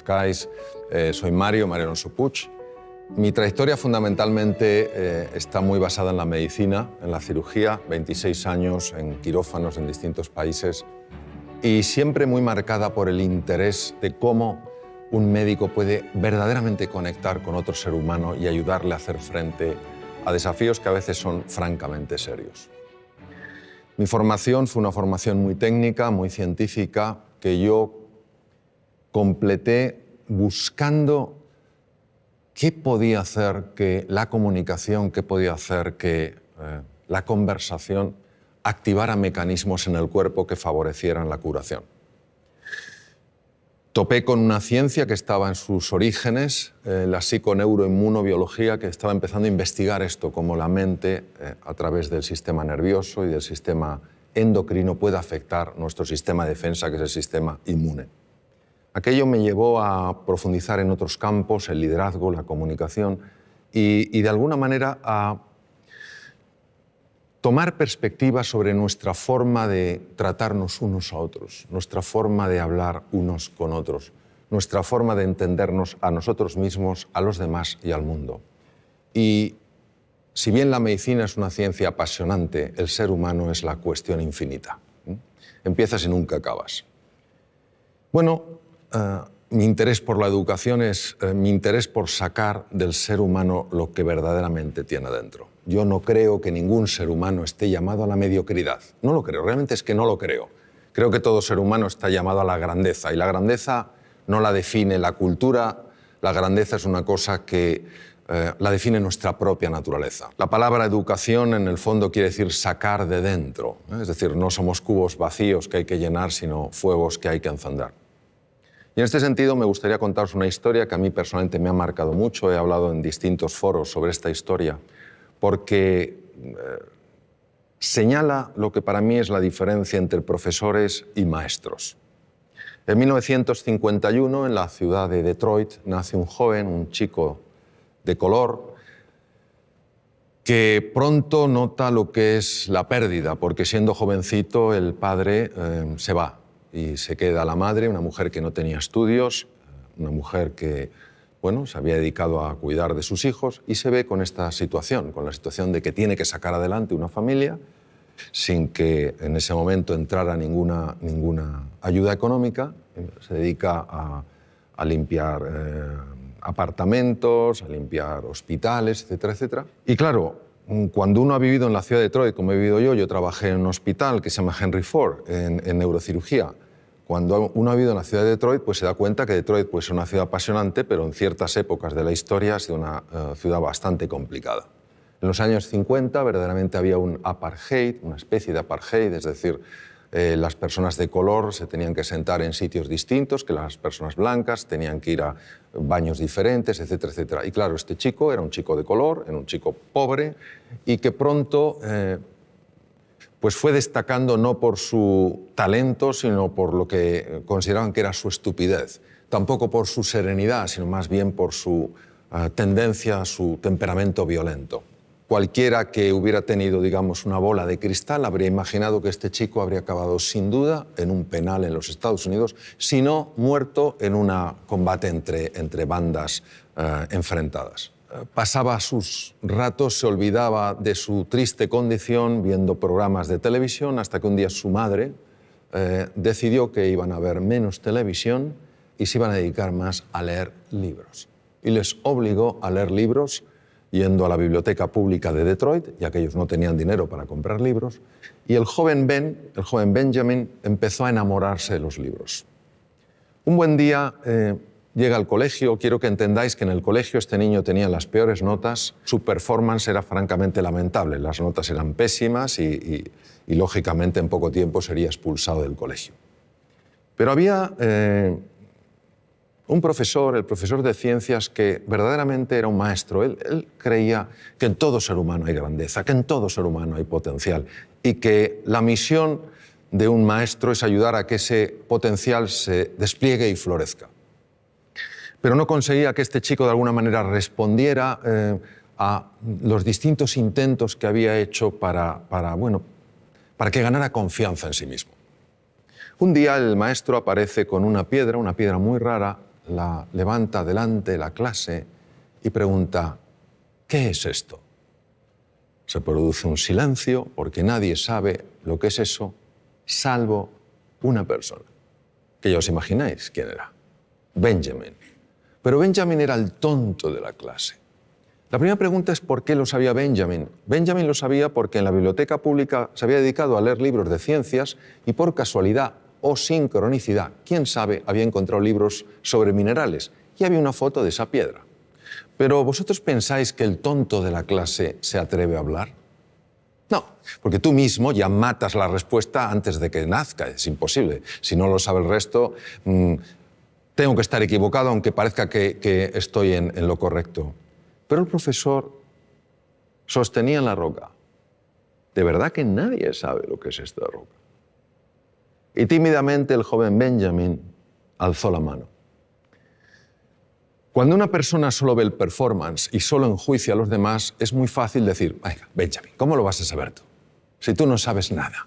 conozcáis, soy Mario Alonso Puig. Mi trayectoria fundamentalmente está muy basada en la medicina, en la cirugía, 26 años en quirófanos en distintos países y siempre muy marcada por el interés de cómo un médico puede verdaderamente conectar con otro ser humano y ayudarle a hacer frente a desafíos que a veces son francamente serios. Mi formación fue una formación muy técnica, muy científica, que yo completé buscando qué podía hacer que la comunicación, qué podía hacer que la conversación activara mecanismos en el cuerpo que favorecieran la curación. Topé con una ciencia que estaba en sus orígenes, la psiconeuroinmunobiología, que estaba empezando a investigar esto, cómo la mente, a través del sistema nervioso y del sistema endocrino, puede afectar nuestro sistema de defensa, que es el sistema inmune. Aquello me llevó a profundizar en otros campos, el liderazgo, la comunicación, y de alguna manera a tomar perspectiva sobre nuestra forma de tratarnos unos a otros, nuestra forma de hablar unos con otros, nuestra forma de entendernos a nosotros mismos, a los demás y al mundo. Y si bien la medicina es una ciencia apasionante, el ser humano es la cuestión infinita. Empiezas y nunca acabas. Bueno, mi interés por la educación es mi interés por sacar del ser humano lo que verdaderamente tiene dentro. Yo no creo que ningún ser humano esté llamado a la mediocridad. No lo creo, realmente es que no lo creo. Creo que todo ser humano está llamado a la grandeza, y la grandeza no la define la cultura, la grandeza es una cosa que la define nuestra propia naturaleza. La palabra educación en el fondo quiere decir sacar de dentro, es decir, no somos cubos vacíos que hay que llenar, sino fuegos que hay que encender. Y en este sentido me gustaría contaros una historia que a mí personalmente me ha marcado mucho. He hablado en distintos foros sobre esta historia porque señala lo que para mí es la diferencia entre profesores y maestros. En 1951, en la ciudad de Detroit, nace un joven, un chico de color, que pronto nota lo que es la pérdida, porque siendo jovencito el padre se va. Y se queda la madre, una mujer que no tenía estudios, una mujer que, bueno, se había dedicado a cuidar de sus hijos, y se ve con esta situación, con la situación de que tiene que sacar adelante una familia sin que en ese momento entrara ninguna ayuda económica. Se dedica a limpiar apartamentos, a limpiar hospitales, etcétera, etcétera. Y claro, cuando uno ha vivido en la ciudad de Detroit, como he vivido yo trabajé en un hospital que se llama Henry Ford, en neurocirugía. Cuando uno ha vivido en la ciudad de Detroit, pues se da cuenta que Detroit pues, es una ciudad apasionante, pero en ciertas épocas de la historia ha sido una ciudad bastante complicada. En los años 50 verdaderamente había un apartheid, una especie de apartheid, es decir, las personas de color se tenían que sentar en sitios distintos que las personas blancas, tenían que ir a baños diferentes, etcétera, etcétera. Y claro, este chico era un chico de color, era un chico pobre y que pronto pues fue destacando no por su talento, sino por lo que consideraban que era su estupidez. Tampoco por su serenidad, sino más bien por su tendencia, su temperamento violento. Cualquiera que hubiera tenido, digamos, una bola de cristal habría imaginado que este chico habría acabado sin duda en un penal en los Estados Unidos, si no muerto en un combate entre bandas enfrentadas. Pasaba sus ratos, se olvidaba de su triste condición viendo programas de televisión, hasta que un día su madre decidió que iban a ver menos televisión y se iban a dedicar más a leer libros. Y les obligó a leer libros yendo a la biblioteca pública de Detroit, ya que ellos no tenían dinero para comprar libros, y el joven Benjamin, empezó a enamorarse de los libros. Un buen día llega al colegio. Quiero que entendáis que en el colegio este niño tenía las peores notas, su performance era francamente lamentable, las notas eran pésimas y lógicamente en poco tiempo sería expulsado del colegio. Pero había un profesor, el profesor de ciencias, que verdaderamente era un maestro. Él creía que en todo ser humano hay grandeza, que en todo ser humano hay potencial y que la misión de un maestro es ayudar a que ese potencial se despliegue y florezca. Pero no conseguía que este chico de alguna manera respondiera a los distintos intentos que había hecho para que ganara confianza en sí mismo. Un día el maestro aparece con una piedra muy rara, la levanta delante de la clase y pregunta, ¿qué es esto? Se produce un silencio porque nadie sabe lo que es eso, salvo una persona, que ya os imagináis quién era, Benjamin. Pero Benjamin era el tonto de la clase. La primera pregunta es ¿por qué lo sabía Benjamin? Benjamin lo sabía porque en la biblioteca pública se había dedicado a leer libros de ciencias y por casualidad o sincronicidad, quién sabe, había encontrado libros sobre minerales y había una foto de esa piedra. Pero ¿vosotros pensáis que el tonto de la clase se atreve a hablar? No, porque tú mismo ya matas la respuesta antes de que nazca, es imposible. Si no lo sabe el resto, tengo que estar equivocado aunque parezca que estoy en lo correcto. Pero el profesor sostenía en la roca. De verdad que nadie sabe lo que es esta roca. Y tímidamente el joven Benjamin alzó la mano. Cuando una persona solo ve el performance y solo enjuicia a los demás, es muy fácil decir, venga, Benjamin, ¿cómo lo vas a saber tú? Si tú no sabes nada.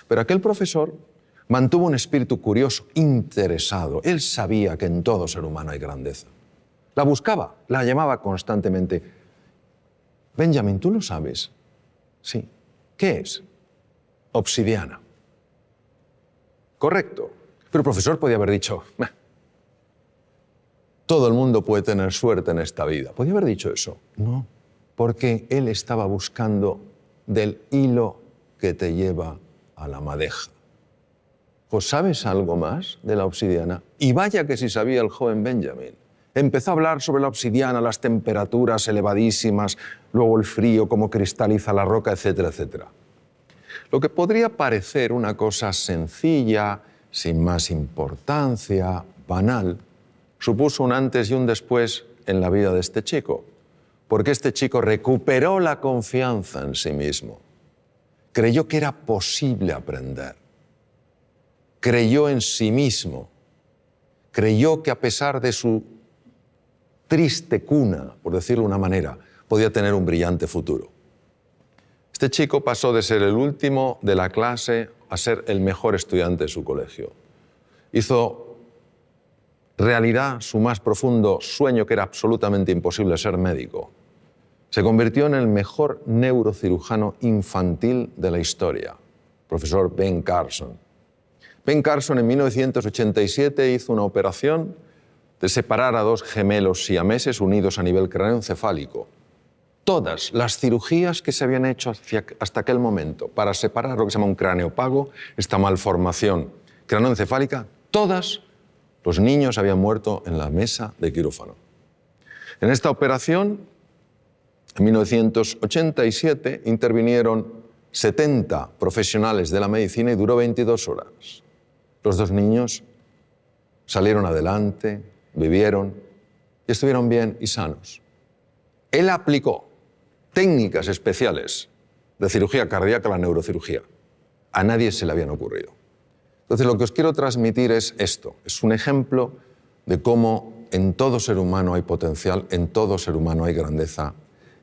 Pero aquel profesor mantuvo un espíritu curioso, interesado. Él sabía que en todo ser humano hay grandeza. La buscaba, la llamaba constantemente. Benjamin, ¿tú lo sabes? Sí. ¿Qué es? Obsidiana. Correcto. Pero el profesor podía haber dicho, todo el mundo puede tener suerte en esta vida. ¿Podía haber dicho eso? No, porque él estaba buscando del hilo que te lleva a la madeja. ¿Pues sabes algo más de la obsidiana? Y vaya que sí sabía el joven Benjamin. Empezó a hablar sobre la obsidiana, las temperaturas elevadísimas, luego el frío, cómo cristaliza la roca, etcétera, etcétera. Lo que podría parecer una cosa sencilla, sin más importancia, banal, supuso un antes y un después en la vida de este chico, porque este chico recuperó la confianza en sí mismo, creyó que era posible aprender, creyó en sí mismo, creyó que a pesar de su triste cuna, por decirlo de una manera, podía tener un brillante futuro. Este chico pasó de ser el último de la clase a ser el mejor estudiante de su colegio. Hizo realidad su más profundo sueño, que era absolutamente imposible, ser médico. Se convirtió en el mejor neurocirujano infantil de la historia, profesor Ben Carson. Ben Carson en 1987 hizo una operación de separar a dos gemelos siameses unidos a nivel craneoencefálico. Todas las cirugías que se habían hecho hasta aquel momento para separar lo que se llama un cráneo pago, esta malformación craneoencefálica, todas los niños habían muerto en la mesa de quirófano. En esta operación, en 1987, intervinieron 70 profesionales de la medicina y duró 22 horas. Los dos niños salieron adelante, vivieron y estuvieron bien y sanos. Él aplicó técnicas especiales de cirugía cardíaca a la neurocirugía. A nadie se le habían ocurrido. Entonces, lo que os quiero transmitir es esto. Es un ejemplo de cómo en todo ser humano hay potencial, en todo ser humano hay grandeza.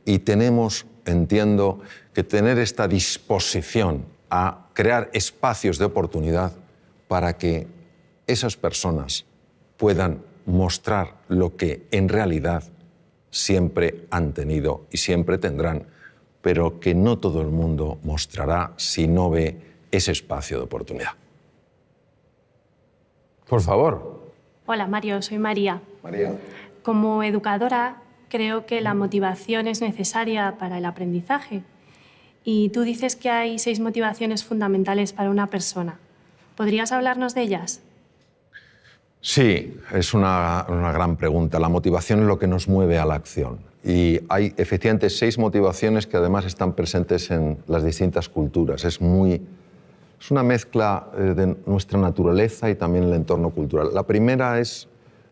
Y tenemos, entiendo, que tener esta disposición a crear espacios de oportunidad para que esas personas puedan mostrar lo que en realidad siempre han tenido y siempre tendrán, pero que no todo el mundo mostrará si no ve ese espacio de oportunidad. Por favor. Hola, Mario, soy María. María. Como educadora, creo que la motivación es necesaria para el aprendizaje. Y tú dices que hay 6 motivaciones fundamentales para una persona. ¿Podrías hablarnos de ellas? Sí, es una gran pregunta. La motivación es lo que nos mueve a la acción. Y hay efectivamente 6 motivaciones que además están presentes en las distintas culturas. Es una mezcla de nuestra naturaleza y también el entorno cultural. La primera es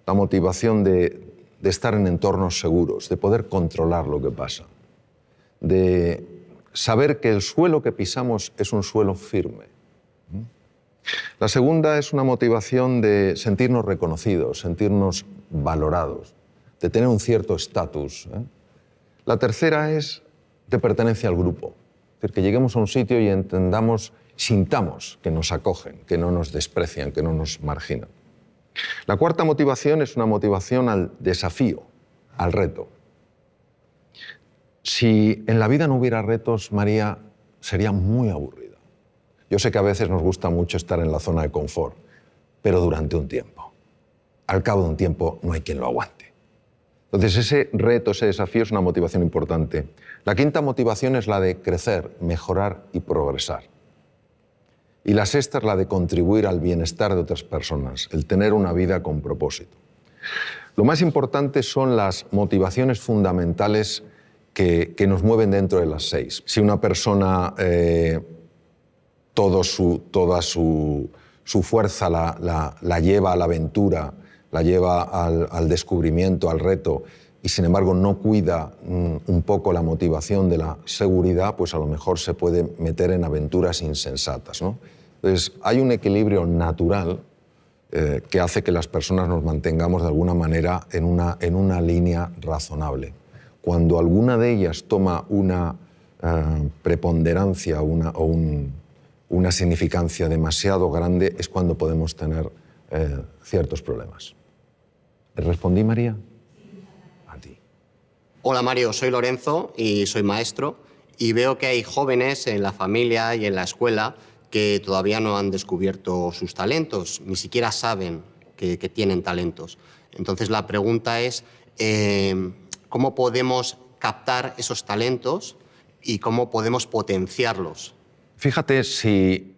la motivación de estar en entornos seguros, de poder controlar lo que pasa, de saber que el suelo que pisamos es un suelo firme. La segunda es una motivación de sentirnos reconocidos, sentirnos valorados, de tener un cierto estatus. La tercera es de pertenencia al grupo, es decir, que lleguemos a un sitio y entendamos, sintamos que nos acogen, que no nos desprecian, que no nos marginan. La cuarta motivación es una motivación al desafío, al reto. Si en la vida no hubiera retos, María, sería muy aburrida. Yo sé que a veces nos gusta mucho estar en la zona de confort, pero durante un tiempo. Al cabo de un tiempo no hay quien lo aguante. Entonces ese reto, ese desafío es una motivación importante. La quinta motivación es la de crecer, mejorar y progresar. Y la sexta es la de contribuir al bienestar de otras personas, el tener una vida con propósito. Lo más importante son las motivaciones fundamentales que nos mueven dentro de las 6. Si una persona toda su fuerza la lleva a la aventura, la lleva al descubrimiento, al reto, y sin embargo no cuida un poco la motivación de la seguridad, pues a lo mejor se puede meter en aventuras insensatas, ¿no? Entonces hay un equilibrio natural que hace que las personas nos mantengamos de alguna manera en una línea razonable. Cuando alguna de ellas toma una preponderancia o una significancia demasiado grande, es cuando podemos tener ciertos problemas. ¿Le respondí, María? A ti. Hola Mario, soy Lorenzo y soy maestro y veo que hay jóvenes en la familia y en la escuela que todavía no han descubierto sus talentos, ni siquiera saben que tienen talentos. Entonces la pregunta es, ¿cómo podemos captar esos talentos y cómo podemos potenciarlos? Fíjate, si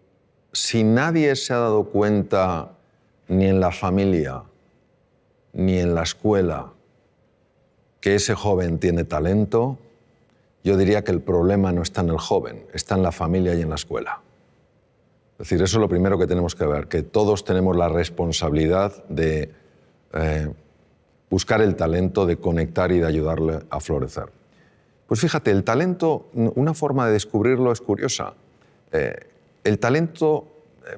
nadie se ha dado cuenta, ni en la familia, ni en la escuela, que ese joven tiene talento, yo diría que el problema no está en el joven, está en la familia y en la escuela. Es decir, eso es lo primero que tenemos que ver, que todos tenemos la responsabilidad de buscar el talento, de conectar y de ayudarle a florecer. Pues fíjate, el talento, una forma de descubrirlo es curiosa. El talento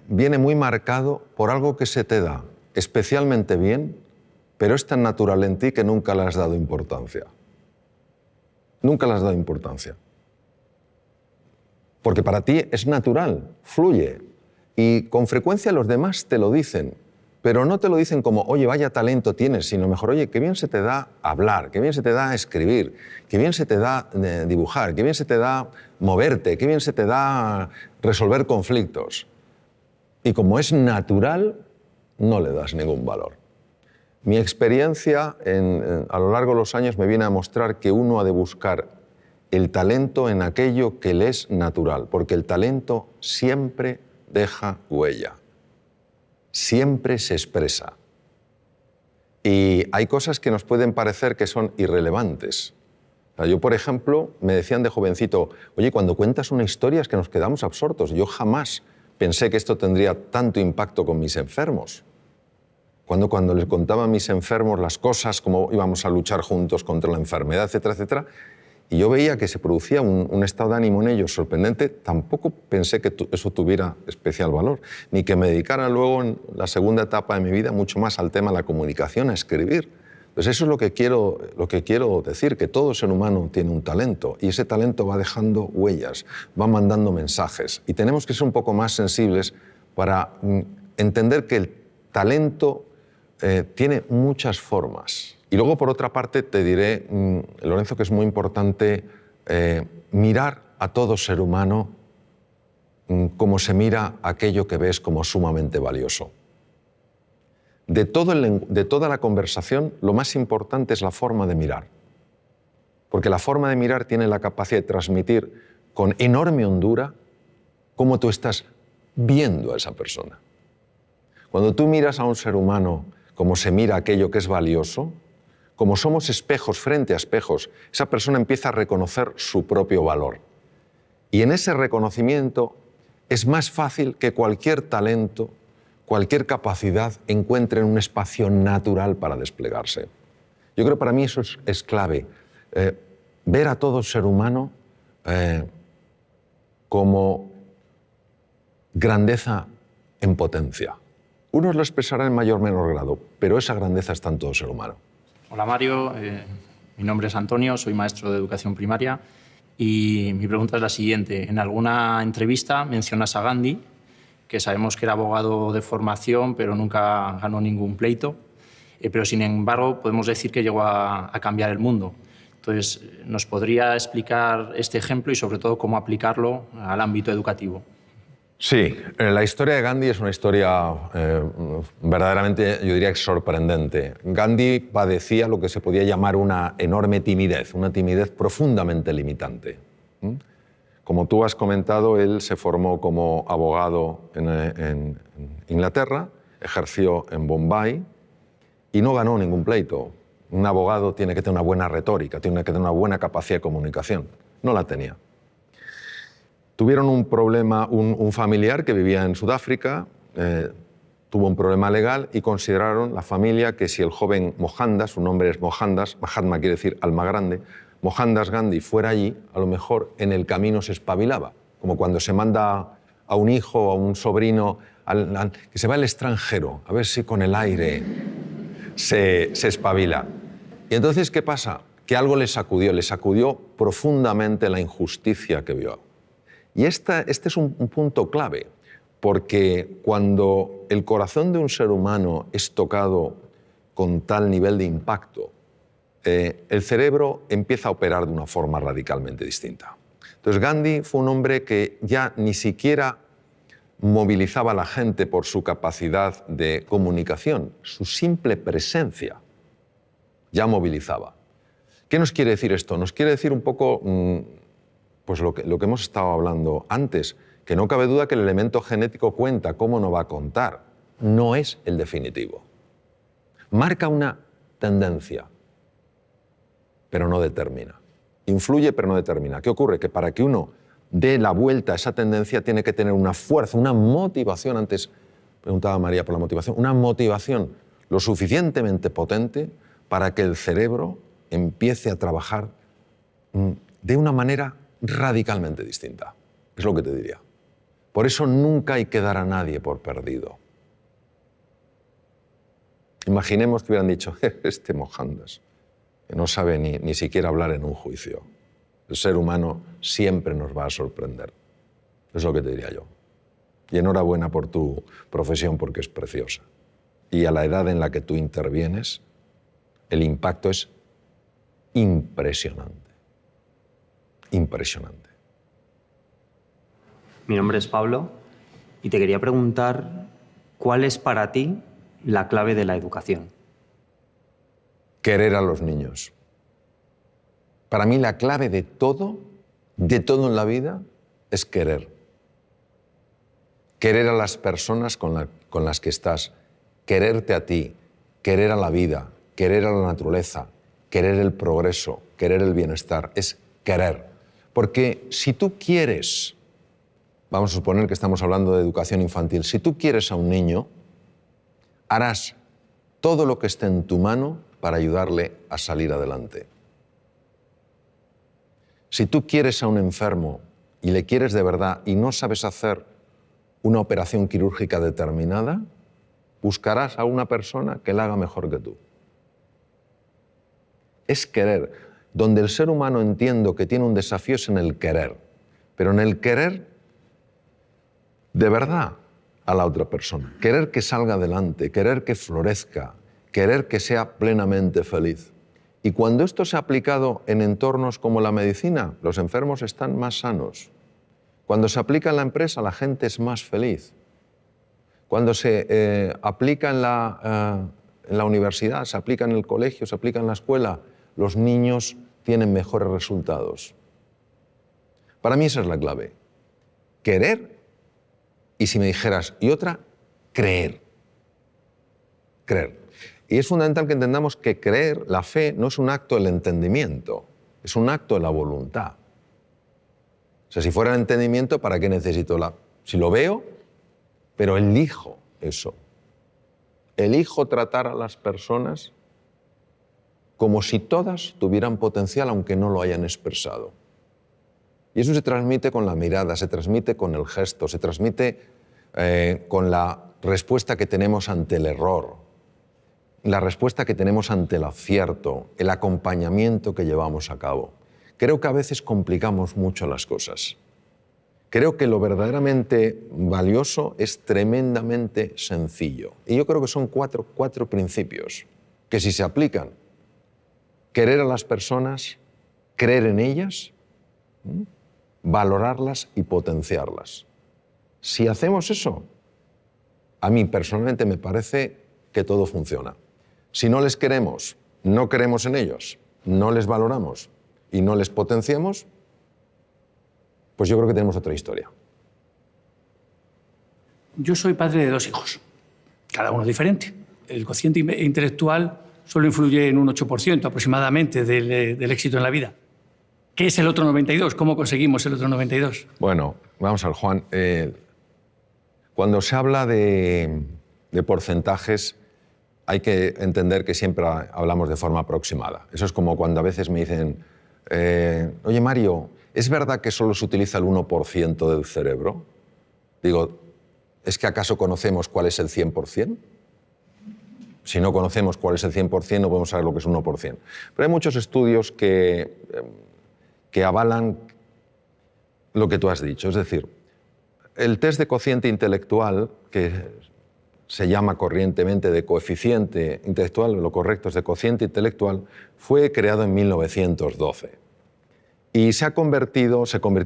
viene muy marcado por algo que se te da especialmente bien, pero es tan natural en ti que nunca le has dado importancia. Nunca le has dado importancia. Porque para ti es natural, fluye. Y con frecuencia los demás te lo dicen, pero no te lo dicen como, oye, vaya talento tienes, sino mejor, oye, qué bien se te da hablar, qué bien se te da escribir, qué bien se te da dibujar, qué bien se te da moverte, qué bien se te da resolver conflictos. Y como es natural, no le das ningún valor. Mi experiencia a lo largo de los años me viene a mostrar que uno ha de buscar el talento en aquello que le es natural, porque el talento siempre deja huella, siempre se expresa. Y hay cosas que nos pueden parecer que son irrelevantes. Yo, por ejemplo, me decían de jovencito, oye, cuando cuentas una historia es que nos quedamos absortos. Yo jamás pensé que esto tendría tanto impacto con mis enfermos. Cuando les contaba a mis enfermos las cosas, cómo íbamos a luchar juntos contra la enfermedad, etcétera, etcétera, y yo veía que se producía un estado de ánimo en ellos sorprendente, tampoco pensé que eso tuviera especial valor, ni que me dedicara luego en la segunda etapa de mi vida mucho más al tema de la comunicación, a escribir. Pues eso es lo que quiero decir, que todo ser humano tiene un talento y ese talento va dejando huellas, va mandando mensajes y tenemos que ser un poco más sensibles para entender que el talento tiene muchas formas. Y luego, por otra parte, te diré, Lorenzo, que es muy importante mirar a todo ser humano como se mira aquello que ves como sumamente valioso. De toda la conversación, lo más importante es la forma de mirar. Porque la forma de mirar tiene la capacidad de transmitir con enorme hondura cómo tú estás viendo a esa persona. Cuando tú miras a un ser humano como se mira aquello que es valioso, como somos espejos frente a espejos, esa persona empieza a reconocer su propio valor. Y en ese reconocimiento es más fácil que cualquier talento, cualquier capacidad encuentre un espacio natural para desplegarse. Yo creo que para mí eso es clave. Ver a todo ser humano como grandeza en potencia. Unos lo expresarán en mayor o menor grado, pero esa grandeza está en todo ser humano. Hola Mario, mi nombre es Antonio, soy maestro de educación primaria y mi pregunta es la siguiente. En alguna entrevista mencionas a Gandhi que sabemos que era abogado de formación, pero nunca ganó ningún pleito. Pero, sin embargo, podemos decir que llegó a cambiar el mundo. Entonces, ¿nos podría explicar este ejemplo y, sobre todo, cómo aplicarlo al ámbito educativo? Sí, la historia de Gandhi es una historia verdaderamente, yo diría, sorprendente. Gandhi padecía lo que se podía llamar una enorme timidez, una timidez profundamente limitante. Como tú has comentado, él se formó como abogado en Inglaterra, ejerció en Bombay y no ganó ningún pleito. Un abogado tiene que tener una buena retórica, tiene que tener una buena capacidad de comunicación. No la tenía. Tuvieron un problema, un familiar que vivía en Sudáfrica, tuvo un problema legal y consideraron la familia que si el joven Mohandas, su nombre es Mohandas, Mahatma quiere decir alma grande, Mohandas Gandhi fuera allí, a lo mejor en el camino se espabilaba, como cuando se manda a un hijo o a un sobrino que se va al extranjero, a ver si con el aire se espabila. Y entonces, ¿qué pasa? Que algo le sacudió profundamente la injusticia que vio. Y este es un punto clave, porque cuando el corazón de un ser humano es tocado con tal nivel de impacto, el cerebro empieza a operar de una forma radicalmente distinta. Entonces Gandhi fue un hombre que ya ni siquiera movilizaba a la gente por su capacidad de comunicación, su simple presencia ya movilizaba. ¿Qué nos quiere decir esto? Nos quiere decir un poco pues lo que hemos estado hablando antes, que no cabe duda que el elemento genético cuenta, ¿cómo no va a contar? No es el definitivo. Marca una tendencia, pero no determina. Influye, pero no determina. ¿Qué ocurre? Que para que uno dé la vuelta a esa tendencia tiene que tener una fuerza, una motivación. Antes preguntaba María por la motivación. Una motivación lo suficientemente potente para que el cerebro empiece a trabajar de una manera radicalmente distinta. Es lo que te diría. Por eso nunca hay que dar a nadie por perdido. Imaginemos que hubieran dicho, este Mohandas, que no sabe ni siquiera hablar en un juicio. El ser humano siempre nos va a sorprender. Es lo que te diría yo. Y enhorabuena por tu profesión porque es preciosa. Y a la edad en la que tú intervienes, el impacto es impresionante. Impresionante. Mi nombre es Pablo y te quería preguntar ¿cuál es para ti la clave de la educación? Querer a los niños. Para mí la clave de todo en la vida es querer. Querer a las personas con las que estás, quererte a ti, querer a la vida, querer a la naturaleza, querer el progreso, querer el bienestar, es querer. Porque si tú quieres, vamos a suponer que estamos hablando de educación infantil, si tú quieres a un niño, harás todo lo que esté en tu mano para ayudarle a salir adelante. Si tú quieres a un enfermo y le quieres de verdad y no sabes hacer una operación quirúrgica determinada, buscarás a una persona que la haga mejor que tú. Es querer. Donde el ser humano entiendo que tiene un desafío es en el querer, pero en el querer de verdad a la otra persona. Querer que salga adelante, querer que florezca, querer que sea plenamente feliz. Y cuando esto se ha aplicado en entornos como la medicina, los enfermos están más sanos. Cuando se aplica en la empresa, la gente es más feliz. Cuando se aplica en la universidad, se aplica en el colegio, se aplica en la escuela, los niños tienen mejores resultados. Para mí esa es la clave. Querer y, si me dijeras, y otra, creer. Creer. Y es fundamental que entendamos que creer, la fe, no es un acto del entendimiento, es un acto de la voluntad. O sea, si fuera el entendimiento, ¿para qué necesito la...? Si lo veo, pero elijo eso. Elijo tratar a las personas como si todas tuvieran potencial, aunque no lo hayan expresado. Y eso se transmite con la mirada, se transmite con el gesto, se transmite con la respuesta que tenemos ante el error, la respuesta que tenemos ante el acierto, el acompañamiento que llevamos a cabo. Creo que a veces complicamos mucho las cosas. Creo que lo verdaderamente valioso es tremendamente sencillo. Y yo creo que son cuatro principios que si se aplican, querer a las personas, creer en ellas, valorarlas y potenciarlas. Si hacemos eso, a mí personalmente me parece que todo funciona. Si no les queremos, no creemos en ellos, no les valoramos y no les potenciamos, pues yo creo que tenemos otra historia. Yo soy padre de 2 hijos, cada uno diferente. El cociente intelectual solo influye en un 8% aproximadamente del éxito en la vida. ¿Qué es el otro 92%? ¿Cómo conseguimos el otro 92%? Bueno, vamos a ver, Juan. Cuando se habla de porcentajes, hay que entender que siempre hablamos de forma aproximada. Eso es como cuando a veces me dicen, oye, Mario, ¿es verdad que solo se utiliza el 1% del cerebro? Digo, ¿es que acaso conocemos cuál es el 100%? Si no conocemos cuál es el 100%, no podemos saber lo que es un 1%. Pero hay muchos estudios que avalan lo que tú has dicho. Es decir, el test de cociente intelectual, que se llama corrientemente de coeficiente intelectual, lo correcto es de cociente intelectual, fue creado en 1912. Y se convirtió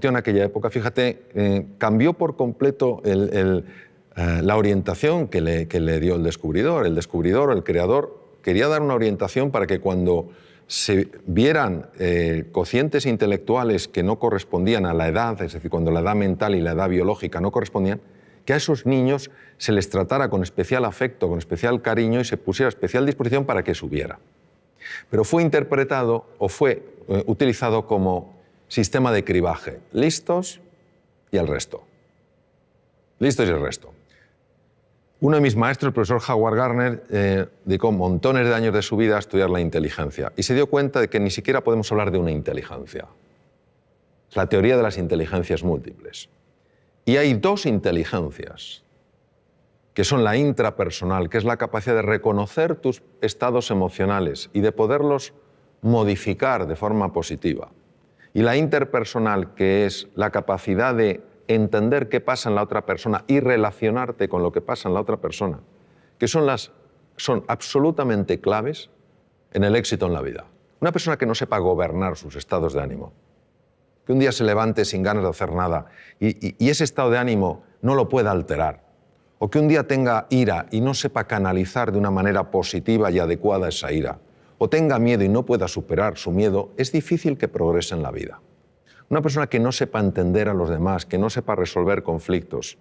en aquella época, fíjate, cambió por completo la orientación que le dio el descubridor. El descubridor o el creador quería dar una orientación para que cuando se vieran cocientes intelectuales que no correspondían a la edad, es decir, cuando la edad mental y la edad biológica no correspondían, que a esos niños se les tratara con especial afecto, con especial cariño y se pusiera a especial disposición para que subiera. Pero fue interpretado o fue utilizado como sistema de cribaje. Listos y el resto. Listos y el resto. Uno de mis maestros, el profesor Howard Gardner, dedicó montones de años de su vida a estudiar la inteligencia y se dio cuenta de que ni siquiera podemos hablar de una inteligencia. La teoría de las inteligencias múltiples. Y hay 2 inteligencias, que son la intrapersonal, que es la capacidad de reconocer tus estados emocionales y de poderlos modificar de forma positiva. Y la interpersonal, que es la capacidad de entender qué pasa en la otra persona y relacionarte con lo que pasa en la otra persona, que son absolutamente claves en el éxito en la vida. Una persona que no sepa gobernar sus estados de ánimo, que un día se levante sin ganas de hacer nada y ese estado de ánimo no lo pueda alterar, o que un día tenga ira y no sepa canalizar de una manera positiva y adecuada esa ira, o tenga miedo y no pueda superar su miedo, es difícil que progrese en la vida. Una persona que no sepa entender a los demás, que no sepa resolver conflictos,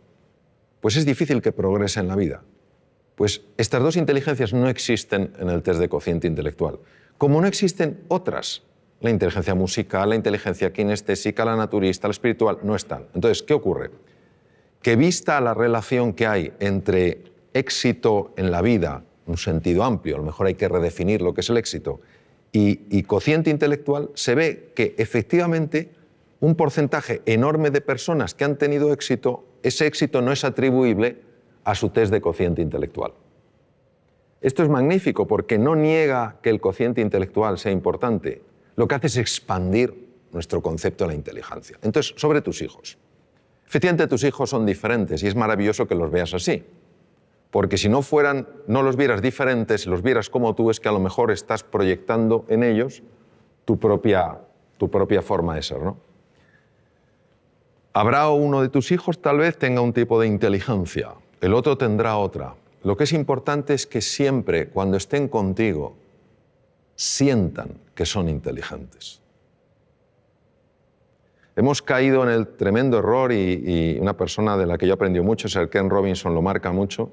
pues es difícil que progrese en la vida. Pues estas 2 inteligencias no existen en el test de cociente intelectual, como no existen otras. La inteligencia musical, la inteligencia kinestésica, la naturista, la espiritual, no están. Entonces, ¿qué ocurre? Que vista la relación que hay entre éxito en la vida, un sentido amplio, a lo mejor hay que redefinir lo que es el éxito, y cociente intelectual, se ve que efectivamente un porcentaje enorme de personas que han tenido éxito, ese éxito no es atribuible a su test de cociente intelectual. Esto es magnífico porque no niega que el cociente intelectual sea importante, lo que hace es expandir nuestro concepto de la inteligencia. Entonces, sobre tus hijos. Efectivamente, tus hijos son diferentes y es maravilloso que los veas así. Porque si no los vieras diferentes, si los vieras como tú, es que a lo mejor estás proyectando en ellos tu propia forma de ser, ¿no? Habrá uno de tus hijos, tal vez tenga un tipo de inteligencia, el otro tendrá otra. Lo que es importante es que siempre, cuando estén contigo, sientan que son inteligentes. Hemos caído en el tremendo error, y una persona de la que yo aprendí mucho, Sir Ken Robinson lo marca mucho,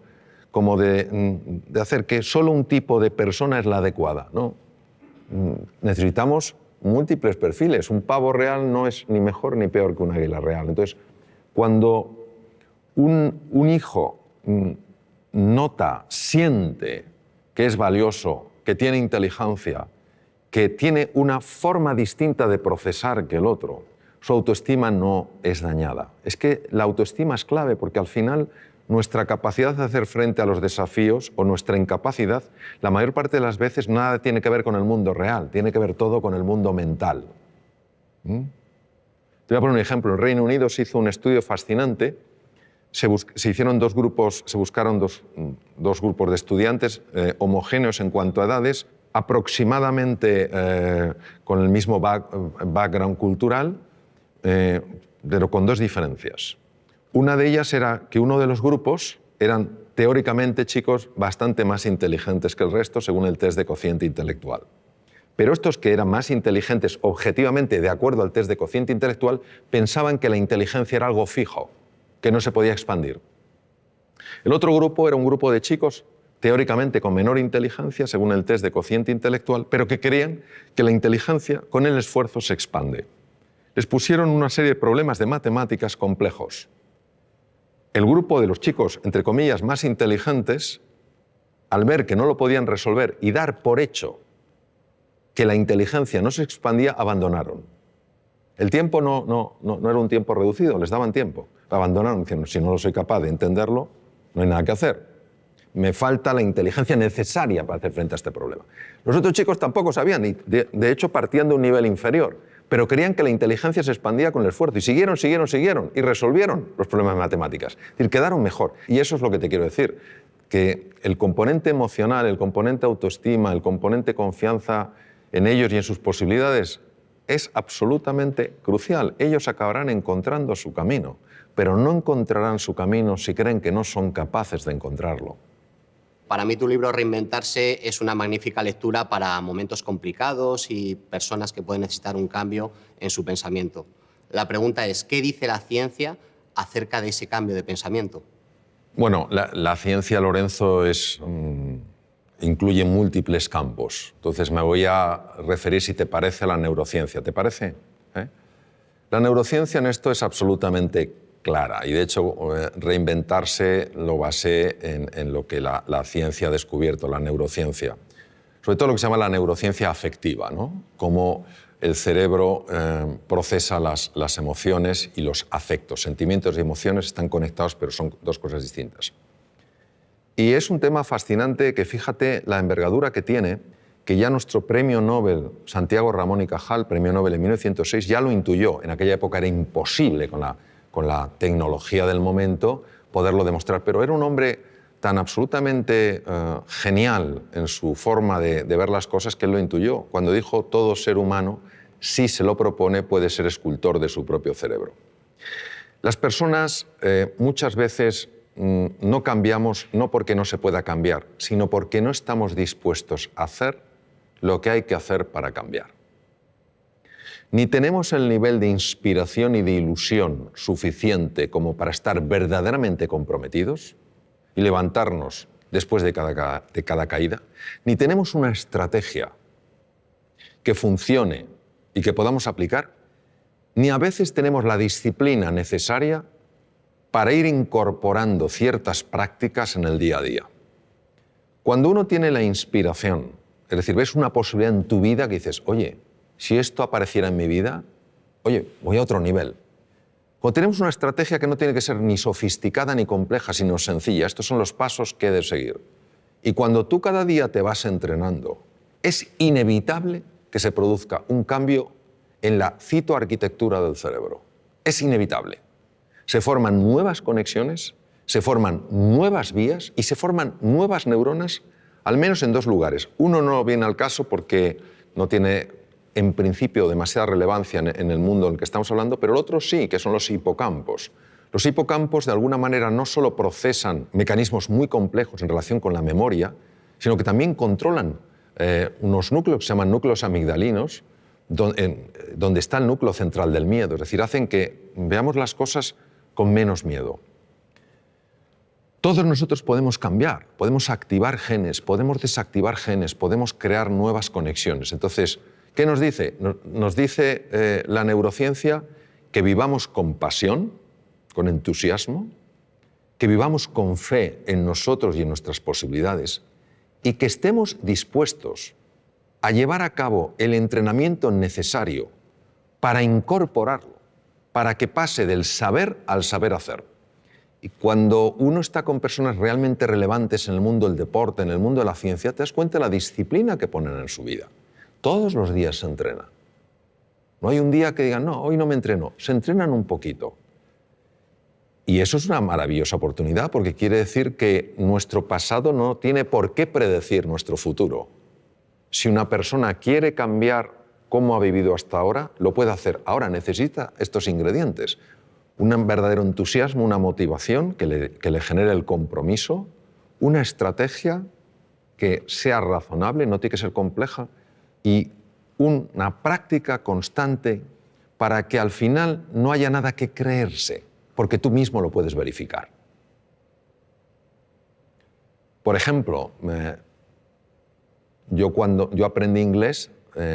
como de hacer que solo un tipo de persona es la adecuada, ¿no? Necesitamos múltiples perfiles. Un pavo real no es ni mejor ni peor que un águila real. Entonces, cuando un hijo nota, siente que es valioso, que tiene inteligencia, que tiene una forma distinta de procesar que el otro, su autoestima no es dañada. Es que la autoestima es clave porque al final nuestra capacidad de hacer frente a los desafíos o nuestra incapacidad, la mayor parte de las veces nada tiene que ver con el mundo real, tiene que ver todo con el mundo mental. Te voy a poner un ejemplo. En Reino Unido se hizo un estudio fascinante. Se hicieron dos grupos, se buscaron dos grupos de estudiantes homogéneos en cuanto a edades, aproximadamente con el mismo background cultural, pero con dos diferencias. Una de ellas era que uno de los grupos eran teóricamente chicos bastante más inteligentes que el resto según el test de cociente intelectual. Pero estos que eran más inteligentes objetivamente de acuerdo al test de cociente intelectual pensaban que la inteligencia era algo fijo, que no se podía expandir. El otro grupo era un grupo de chicos teóricamente con menor inteligencia según el test de cociente intelectual, pero que creían que la inteligencia con el esfuerzo se expande. Les pusieron una serie de problemas de matemáticas complejos. El grupo de los chicos, entre comillas, más inteligentes, al ver que no lo podían resolver y dar por hecho que la inteligencia no se expandía, abandonaron. El tiempo no era un tiempo reducido, les daban tiempo. Abandonaron diciendo, si no lo soy capaz de entenderlo, no hay nada que hacer. Me falta la inteligencia necesaria para hacer frente a este problema. Los otros chicos tampoco sabían, y de hecho partían de un nivel inferior, pero creían que la inteligencia se expandía con el esfuerzo, y siguieron, y resolvieron los problemas de matemáticas. Es decir, quedaron mejor. Y eso es lo que te quiero decir, que el componente emocional, el componente autoestima, el componente confianza en ellos y en sus posibilidades es absolutamente crucial. Ellos acabarán encontrando su camino, pero no encontrarán su camino si creen que no son capaces de encontrarlo. Para mí tu libro Reinventarse es una magnífica lectura para momentos complicados y personas que pueden necesitar un cambio en su pensamiento. La pregunta es, ¿qué dice la ciencia acerca de ese cambio de pensamiento? Bueno, la ciencia, Lorenzo, incluye múltiples campos. Entonces me voy a referir, si te parece, a la neurociencia. ¿Te parece? La neurociencia en esto es absolutamente clara y, de hecho, Reinventarse lo basé en lo que la ciencia ha descubierto, la neurociencia. Sobre todo lo que se llama la neurociencia afectiva, ¿no? Cómo el cerebro procesa las emociones y los afectos. Sentimientos y emociones están conectados, pero son dos cosas distintas. Y es un tema fascinante que, fíjate la envergadura que tiene, que ya nuestro premio Nobel, Santiago Ramón y Cajal, premio Nobel en 1906, ya lo intuyó. En aquella época era imposible con la tecnología del momento poderlo demostrar, pero era un hombre tan absolutamente genial en su forma de ver las cosas que él lo intuyó. Cuando dijo, todo ser humano, si se lo propone, puede ser escultor de su propio cerebro. Las personas muchas veces no cambiamos no porque no se pueda cambiar, sino porque no estamos dispuestos a hacer lo que hay que hacer para cambiar. Ni tenemos el nivel de inspiración y de ilusión suficiente como para estar verdaderamente comprometidos y levantarnos después de cada caída, ni tenemos una estrategia que funcione y que podamos aplicar, ni a veces tenemos la disciplina necesaria para ir incorporando ciertas prácticas en el día a día. Cuando uno tiene la inspiración, es decir, ves una posibilidad en tu vida que dices, oye, si esto apareciera en mi vida, oye, voy a otro nivel. Cuando tenemos una estrategia que no tiene que ser ni sofisticada ni compleja, sino sencilla, estos son los pasos que he de seguir. Y cuando tú cada día te vas entrenando, es inevitable que se produzca un cambio en la citoarquitectura del cerebro. Es inevitable. Se forman nuevas conexiones, se forman nuevas vías y se forman nuevas neuronas, al menos en dos lugares. Uno no viene al caso porque no tiene, en principio, demasiada relevancia en el mundo en el que estamos hablando, pero el otro sí, que son los hipocampos. Los hipocampos, de alguna manera, no solo procesan mecanismos muy complejos en relación con la memoria, sino que también controlan unos núcleos que se llaman núcleos amigdalinos, donde está el núcleo central del miedo. Es decir, hacen que veamos las cosas con menos miedo. Todos nosotros podemos cambiar, podemos activar genes, podemos desactivar genes, podemos crear nuevas conexiones. Entonces, ¿qué nos dice? Nos dice la neurociencia que vivamos con pasión, con entusiasmo, que vivamos con fe en nosotros y en nuestras posibilidades y que estemos dispuestos a llevar a cabo el entrenamiento necesario para incorporarlo, para que pase del saber al saber hacer. Y cuando uno está con personas realmente relevantes en el mundo del deporte, en el mundo de la ciencia, te das cuenta de la disciplina que ponen en su vida. Todos los días se entrena. No hay un día que digan, no, hoy no me entreno. Se entrenan un poquito. Y eso es una maravillosa oportunidad porque quiere decir que nuestro pasado no tiene por qué predecir nuestro futuro. Si una persona quiere cambiar cómo ha vivido hasta ahora, lo puede hacer. Ahora necesita estos ingredientes. Un verdadero entusiasmo, una motivación que le genere el compromiso, una estrategia que sea razonable, no tiene que ser compleja, y una práctica constante para que al final no haya nada que creerse, porque tú mismo lo puedes verificar. Por ejemplo, yo aprendí inglés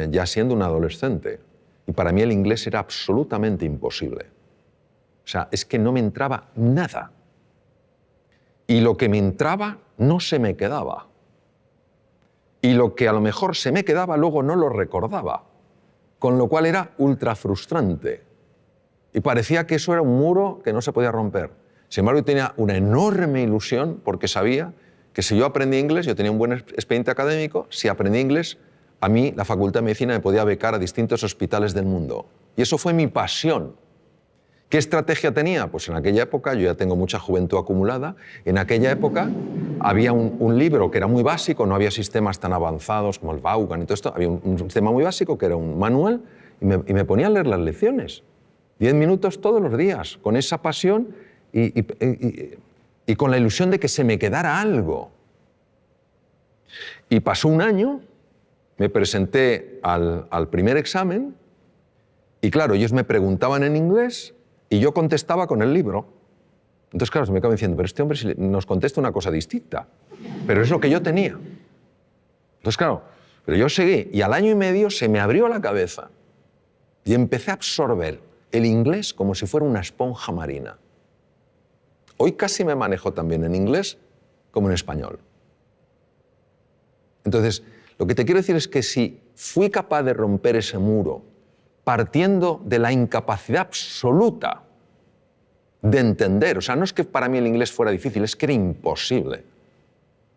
ya siendo un adolescente, y para mí el inglés era absolutamente imposible. O sea, es que no me entraba nada. Y lo que me entraba no se me quedaba. Y lo que a lo mejor se me quedaba luego no lo recordaba. Con lo cual era ultra frustrante. Y parecía que eso era un muro que no se podía romper. Sin embargo, yo tenía una enorme ilusión porque sabía que si yo aprendí inglés, yo tenía un buen expediente académico, si aprendí inglés, a mí la Facultad de Medicina me podía becar a distintos hospitales del mundo. Y eso fue mi pasión. ¿Qué estrategia tenía? Pues en aquella época, yo ya tengo mucha juventud acumulada, en aquella época había un libro que era muy básico, no había sistemas tan avanzados como el Vaughan y todo esto, había un sistema muy básico que era un manual y me ponía a leer las lecciones. 10 minutos todos los días, con esa pasión y con la ilusión de que se me quedara algo. Y pasó un año, me presenté al primer examen y claro, ellos me preguntaban en inglés y yo contestaba con el libro. Entonces, claro, se me acaba diciendo, pero este hombre nos contesta una cosa distinta. Pero es lo que yo tenía. Entonces, claro, pero yo seguí y al año y medio se me abrió la cabeza y empecé a absorber el inglés como si fuera una esponja marina. Hoy casi me manejo también en inglés como en español. Entonces, lo que te quiero decir es que si fui capaz de romper ese muro partiendo de la incapacidad absoluta de entender, o sea, no es que para mí el inglés fuera difícil, es que era imposible.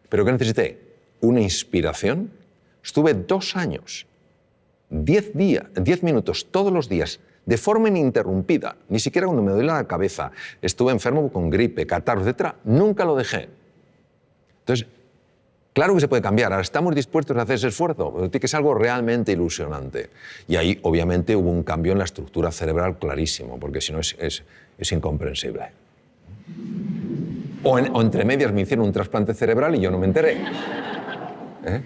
Pero que necesité una inspiración. Estuve 2 años, 10 minutos todos los días, de forma ininterrumpida, ni siquiera cuando me dolía la cabeza, estuve enfermo con gripe, catarro, etc., nunca lo dejé. Entonces, claro que se puede cambiar, ahora estamos dispuestos a hacer ese esfuerzo, pero tiene que ser algo realmente ilusionante. Y ahí, obviamente, hubo un cambio en la estructura cerebral clarísimo, porque si no es incomprensible. O entre medias me hicieron un trasplante cerebral y yo no me enteré.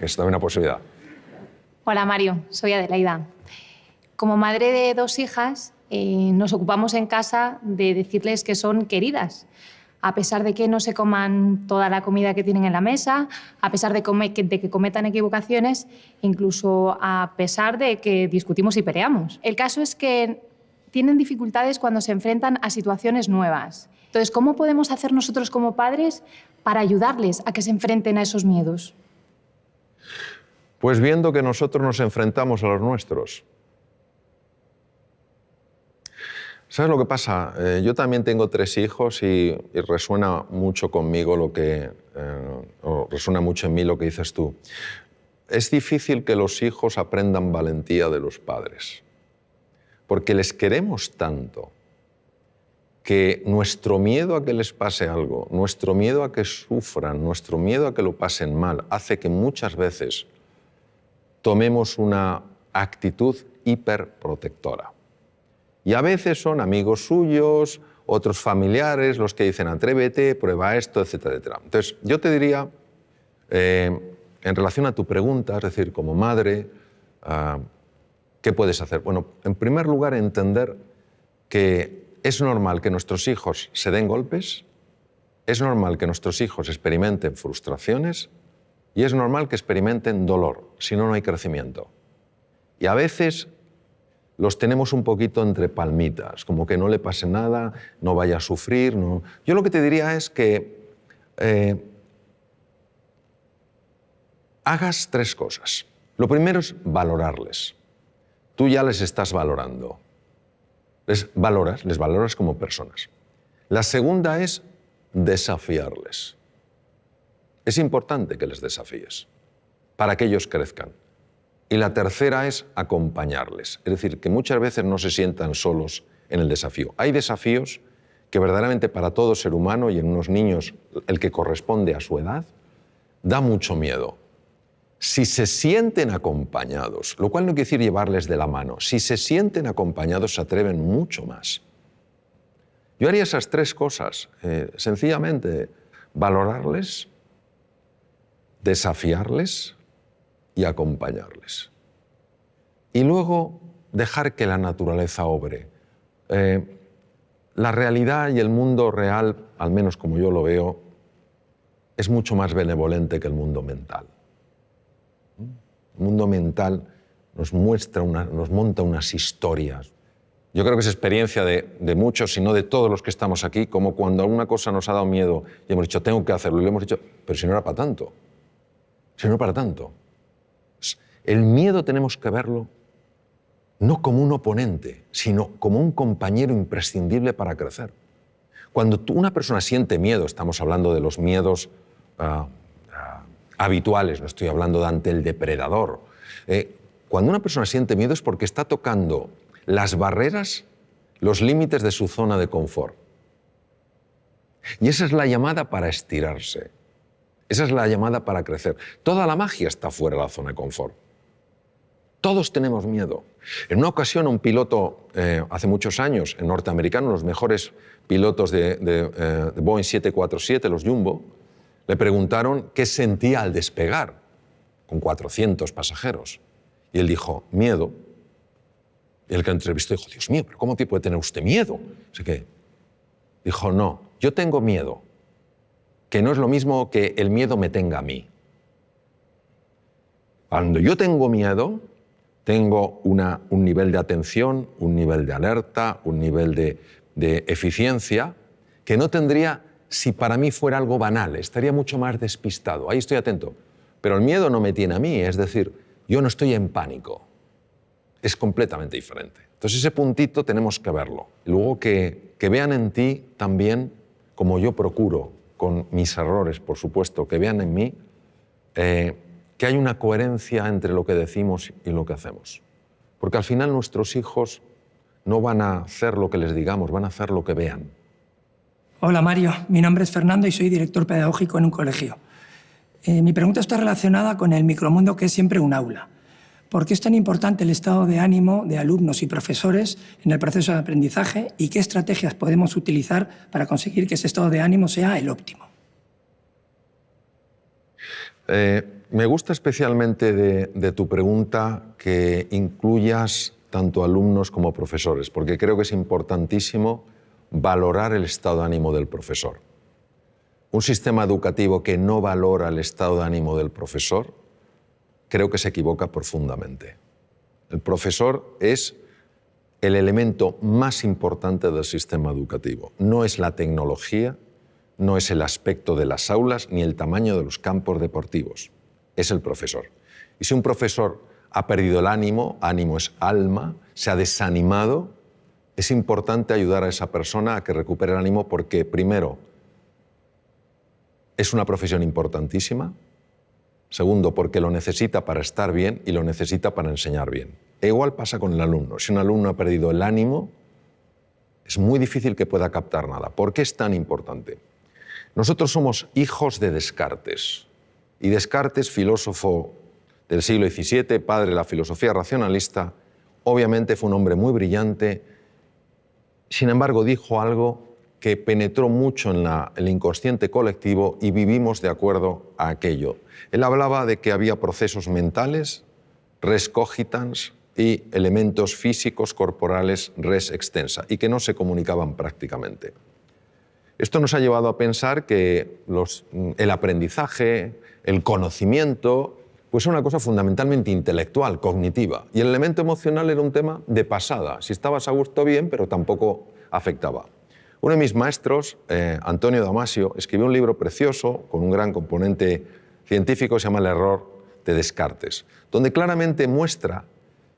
Es también una posibilidad. Hola Mario, soy Adelaida. Como madre de 2 hijas, nos ocupamos en casa de decirles que son queridas, a pesar de que no se coman toda la comida que tienen en la mesa, a pesar de que cometan equivocaciones, incluso a pesar de que discutimos y peleamos. El caso es que tienen dificultades cuando se enfrentan a situaciones nuevas. Entonces, ¿cómo podemos hacer nosotros como padres para ayudarles a que se enfrenten a esos miedos? Pues viendo que nosotros nos enfrentamos a los nuestros. ¿Sabes lo que pasa? Yo también tengo 3 hijos y resuena mucho conmigo o resuena mucho en mí lo que dices tú. Es difícil que los hijos aprendan valentía de los padres, porque les queremos tanto que nuestro miedo a que les pase algo, nuestro miedo a que sufran, nuestro miedo a que lo pasen mal, hace que muchas veces tomemos una actitud hiperprotectora. Y a veces son amigos suyos, otros familiares, los que dicen atrévete, prueba esto, etcétera, etcétera. Entonces, yo te diría, en relación a tu pregunta, es decir, como madre, ¿qué puedes hacer? Bueno, en primer lugar, entender que es normal que nuestros hijos se den golpes, es normal que nuestros hijos experimenten frustraciones y es normal que experimenten dolor, si no, no hay crecimiento. Y a veces los tenemos un poquito entre palmitas, como que no le pase nada, no vaya a sufrir. No. Yo lo que te diría es que hagas 3 cosas. Lo primero es valorarles. Tú ya les estás valorando. Les valoras como personas. La segunda es desafiarles. Es importante que les desafíes para que ellos crezcan. Y la tercera es acompañarles. Es decir, que muchas veces no se sientan solos en el desafío. Hay desafíos que verdaderamente para todo ser humano y en unos niños el que corresponde a su edad, da mucho miedo. Si se sienten acompañados, lo cual no quiere decir llevarles de la mano, si se sienten acompañados se atreven mucho más. Yo haría esas tres cosas, sencillamente valorarles, desafiarles y acompañarles. Y luego dejar que la naturaleza obre. La realidad y el mundo real, al menos como yo lo veo, es mucho más benevolente que el mundo mental. El mundo mental nos monta unas historias. Yo creo que es experiencia de muchos, si no de todos los que estamos aquí, como cuando alguna cosa nos ha dado miedo y hemos dicho, tengo que hacerlo, y le hemos dicho, pero si no era para tanto. Si no era para tanto. El miedo tenemos que verlo no como un oponente, sino como un compañero imprescindible para crecer. Cuando una persona siente miedo, estamos hablando de los miedos habituales, no estoy hablando de ante el depredador. Cuando una persona siente miedo es porque está tocando las barreras, los límites de su zona de confort. Y esa es la llamada para estirarse. Esa es la llamada para crecer. Toda la magia está fuera de la zona de confort. Todos tenemos miedo. En una ocasión, un piloto, hace muchos años, en norteamericano, los mejores pilotos de Boeing 747, los Jumbo, le preguntaron qué sentía al despegar con 400 pasajeros. Y él dijo, miedo. Y el que entrevistó dijo, Dios mío, ¿pero cómo puede tener usted miedo? Así que dijo, no, yo tengo miedo, que no es lo mismo que el miedo me tenga a mí. Cuando yo tengo miedo, tengo un nivel de atención, un nivel de alerta, un nivel de eficiencia que no tendría si para mí fuera algo banal, estaría mucho más despistado. Ahí estoy atento. Pero el miedo no me tiene a mí, es decir, yo no estoy en pánico. Es completamente diferente. Entonces ese puntito tenemos que verlo. Y luego que vean en ti también, como yo procuro, con mis errores, por supuesto, que vean en mí que hay una coherencia entre lo que decimos y lo que hacemos. Porque al final nuestros hijos no van a hacer lo que les digamos, van a hacer lo que vean. Hola Mario, mi nombre es Fernando y soy director pedagógico en un colegio. Mi pregunta está relacionada con el micromundo que es siempre un aula. ¿Por qué es tan importante el estado de ánimo de alumnos y profesores en el proceso de aprendizaje y qué estrategias podemos utilizar para conseguir que ese estado de ánimo sea el óptimo? Me gusta especialmente de tu pregunta que incluyas tanto alumnos como profesores, porque creo que es importantísimo valorar el estado de ánimo del profesor. Un sistema educativo que no valora el estado de ánimo del profesor, creo que se equivoca profundamente. El profesor es el elemento más importante del sistema educativo. No es la tecnología, no es el aspecto de las aulas ni el tamaño de los campos deportivos. Es el profesor. Y si un profesor ha perdido el ánimo, ánimo es alma, se ha desanimado, es importante ayudar a esa persona a que recupere el ánimo porque, primero, es una profesión importantísima. Segundo, porque lo necesita para estar bien y lo necesita para enseñar bien. E igual pasa con el alumno. Si un alumno ha perdido el ánimo, es muy difícil que pueda captar nada. ¿Por qué es tan importante? Nosotros somos hijos de Descartes. Y Descartes, filósofo del siglo XVII, padre de la filosofía racionalista, obviamente fue un hombre muy brillante. Sin embargo, dijo algo que penetró mucho en el inconsciente colectivo y vivimos de acuerdo a aquello. Él hablaba de que había procesos mentales, res cogitans, y elementos físicos corporales, res extensa, y que no se comunicaban prácticamente. Esto nos ha llevado a pensar que el aprendizaje, el conocimiento, pues es una cosa fundamentalmente intelectual, cognitiva, y el elemento emocional era un tema de pasada. Si estabas a gusto, bien, pero tampoco afectaba. Uno de mis maestros, Antonio Damasio, escribió un libro precioso con un gran componente científico, se llama El error de Descartes, donde claramente muestra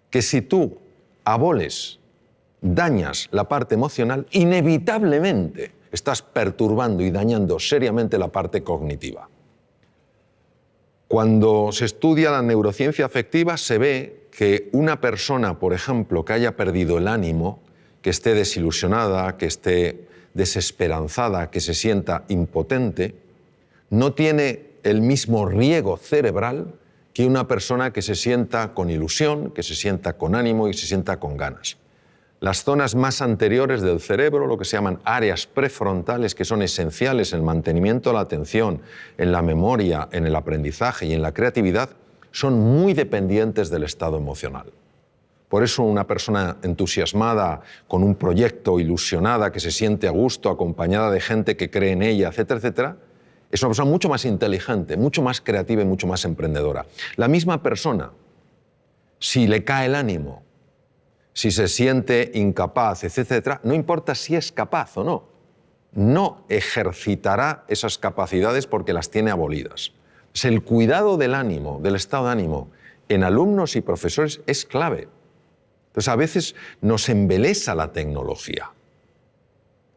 que si tú aboles, dañas la parte emocional, inevitablemente estás perturbando y dañando seriamente la parte cognitiva. Cuando se estudia la neurociencia afectiva se ve que una persona, por ejemplo, que haya perdido el ánimo, que esté desilusionada, que esté desesperanzada, que se sienta impotente, no tiene el mismo riego cerebral que una persona que se sienta con ilusión, que se sienta con ánimo y se sienta con ganas. Las zonas más anteriores del cerebro, lo que se llaman áreas prefrontales, que son esenciales en el mantenimiento de la atención, en la memoria, en el aprendizaje y en la creatividad, son muy dependientes del estado emocional. Por eso una persona entusiasmada, con un proyecto, ilusionada, que se siente a gusto, acompañada de gente que cree en ella, etcétera, etcétera, es una persona mucho más inteligente, mucho más creativa y mucho más emprendedora. La misma persona, si le cae el ánimo, si se siente incapaz, etcétera, no importa si es capaz o no, no ejercitará esas capacidades porque las tiene abolidas. El cuidado del ánimo, del estado de ánimo, en alumnos y profesores es clave. Entonces, a veces nos embelesa la tecnología.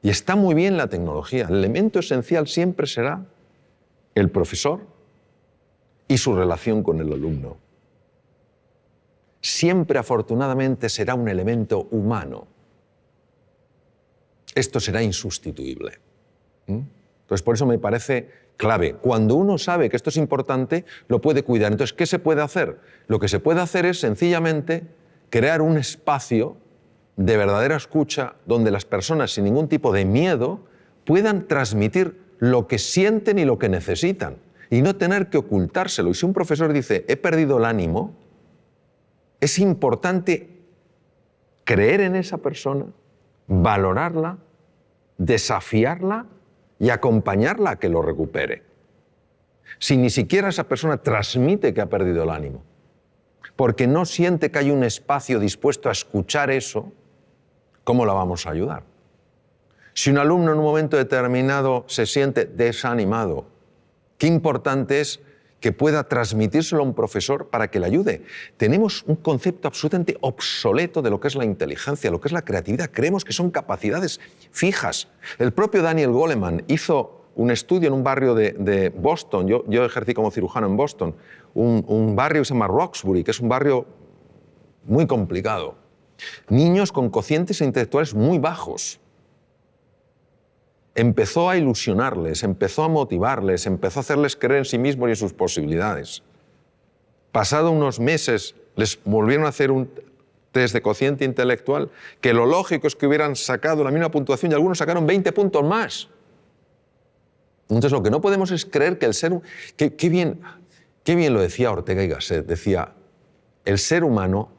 Y está muy bien la tecnología. El elemento esencial siempre será el profesor y su relación con el alumno. Siempre, afortunadamente, será un elemento humano. Esto será insustituible. Entonces, por eso me parece clave. Cuando uno sabe que esto es importante, lo puede cuidar. Entonces, ¿qué se puede hacer? Lo que se puede hacer es, sencillamente, crear un espacio de verdadera escucha donde las personas, sin ningún tipo de miedo, puedan transmitir lo que sienten y lo que necesitan y no tener que ocultárselo. Y si un profesor dice, he perdido el ánimo, es importante creer en esa persona, valorarla, desafiarla y acompañarla a que lo recupere. Si ni siquiera esa persona transmite que ha perdido el ánimo, porque no siente que hay un espacio dispuesto a escuchar eso, ¿cómo la vamos a ayudar? Si un alumno en un momento determinado se siente desanimado, qué importante es que pueda transmitírselo a un profesor para que le ayude. Tenemos un concepto absolutamente obsoleto de lo que es la inteligencia, lo que es la creatividad. Creemos que son capacidades fijas. El propio Daniel Goleman hizo un estudio en un barrio de Boston. Yo ejercí como cirujano en Boston. Un barrio que se llama Roxbury, que es un barrio muy complicado. Niños con cocientes intelectuales muy bajos. Empezó a ilusionarles, empezó a motivarles, empezó a hacerles creer en sí mismos y en sus posibilidades. Pasado unos meses, les volvieron a hacer un test de cociente intelectual, que lo lógico es que hubieran sacado la misma puntuación y algunos sacaron 20 puntos más. Entonces, lo que no podemos es creer que el ser... Qué bien lo decía Ortega y Gasset. Decía, el ser humano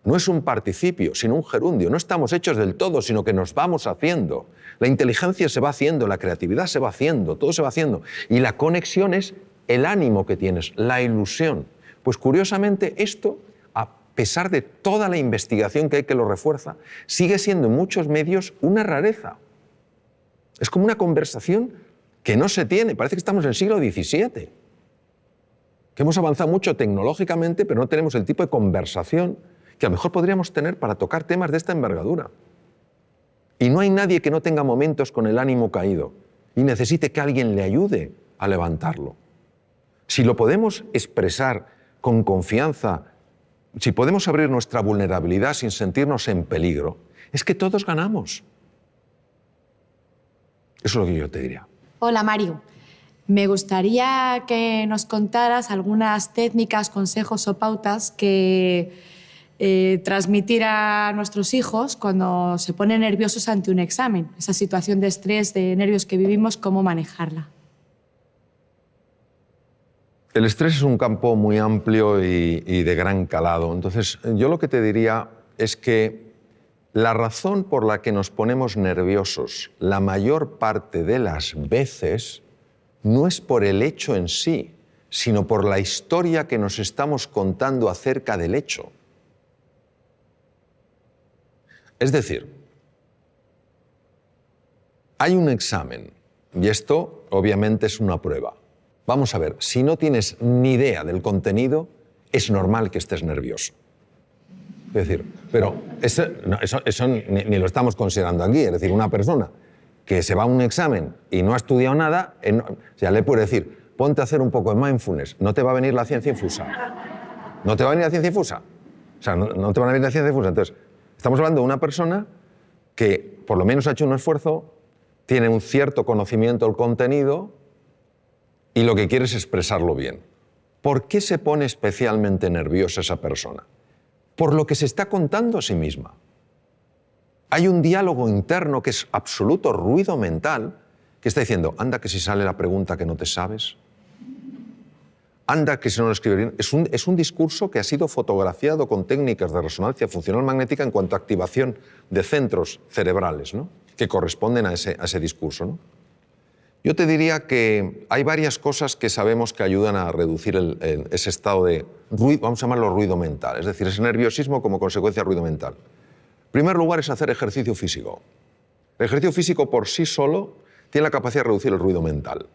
no es un participio, sino un gerundio. No estamos hechos del todo, sino que nos vamos haciendo. La inteligencia se va haciendo, la creatividad se va haciendo, todo se va haciendo. Y la conexión es el ánimo que tienes, la ilusión. Pues curiosamente esto, a pesar de toda la investigación que hay que lo refuerza, sigue siendo en muchos medios una rareza. Es como una conversación que no se tiene. Parece que estamos en el siglo XVII. Que hemos avanzado mucho tecnológicamente, pero no tenemos el tipo de conversación que a lo mejor podríamos tener para tocar temas de esta envergadura. Y no hay nadie que no tenga momentos con el ánimo caído y necesite que alguien le ayude a levantarlo. Si lo podemos expresar con confianza, si podemos abrir nuestra vulnerabilidad sin sentirnos en peligro, es que todos ganamos. Eso es lo que yo te diría. Hola, Mario. Me gustaría que nos contaras algunas técnicas, consejos o pautas que transmitir a nuestros hijos cuando se ponen nerviosos ante un examen. Esa situación de estrés, de nervios que vivimos, ¿cómo manejarla? El estrés es un campo muy amplio y de gran calado. Entonces, yo lo que te diría es que la razón por la que nos ponemos nerviosos la mayor parte de las veces no es por el hecho en sí, sino por la historia que nos estamos contando acerca del hecho. Es decir, hay un examen y esto obviamente es una prueba. Vamos a ver, si no tienes ni idea del contenido, es normal que estés nervioso. Es decir, pero eso ni lo estamos considerando aquí. Es decir, una persona que se va a un examen y no ha estudiado nada, ya le puede decir, ponte a hacer un poco de mindfulness. No te va a venir la ciencia infusa. No te va a venir la ciencia infusa. O sea, no te va a venir la ciencia infusa. Entonces, estamos hablando de una persona que por lo menos ha hecho un esfuerzo, tiene un cierto conocimiento del contenido y lo que quiere es expresarlo bien. ¿Por qué se pone especialmente nerviosa esa persona? Por lo que se está contando a sí misma. Hay un diálogo interno que es absoluto ruido mental que está diciendo, anda que si sale la pregunta que no te sabes, anda que si no lo escribes bien. Es un discurso que ha sido fotografiado con técnicas de resonancia funcional magnética en cuanto a activación de centros cerebrales, ¿no?, que corresponden a ese discurso, ¿no? Yo te diría que hay varias cosas que sabemos que ayudan a reducir ese estado de ruido, vamos a llamarlo ruido mental, es decir, ese nerviosismo como consecuencia de ruido mental. En primer lugar es hacer ejercicio físico. El ejercicio físico por sí solo tiene la capacidad de reducir el ruido mental.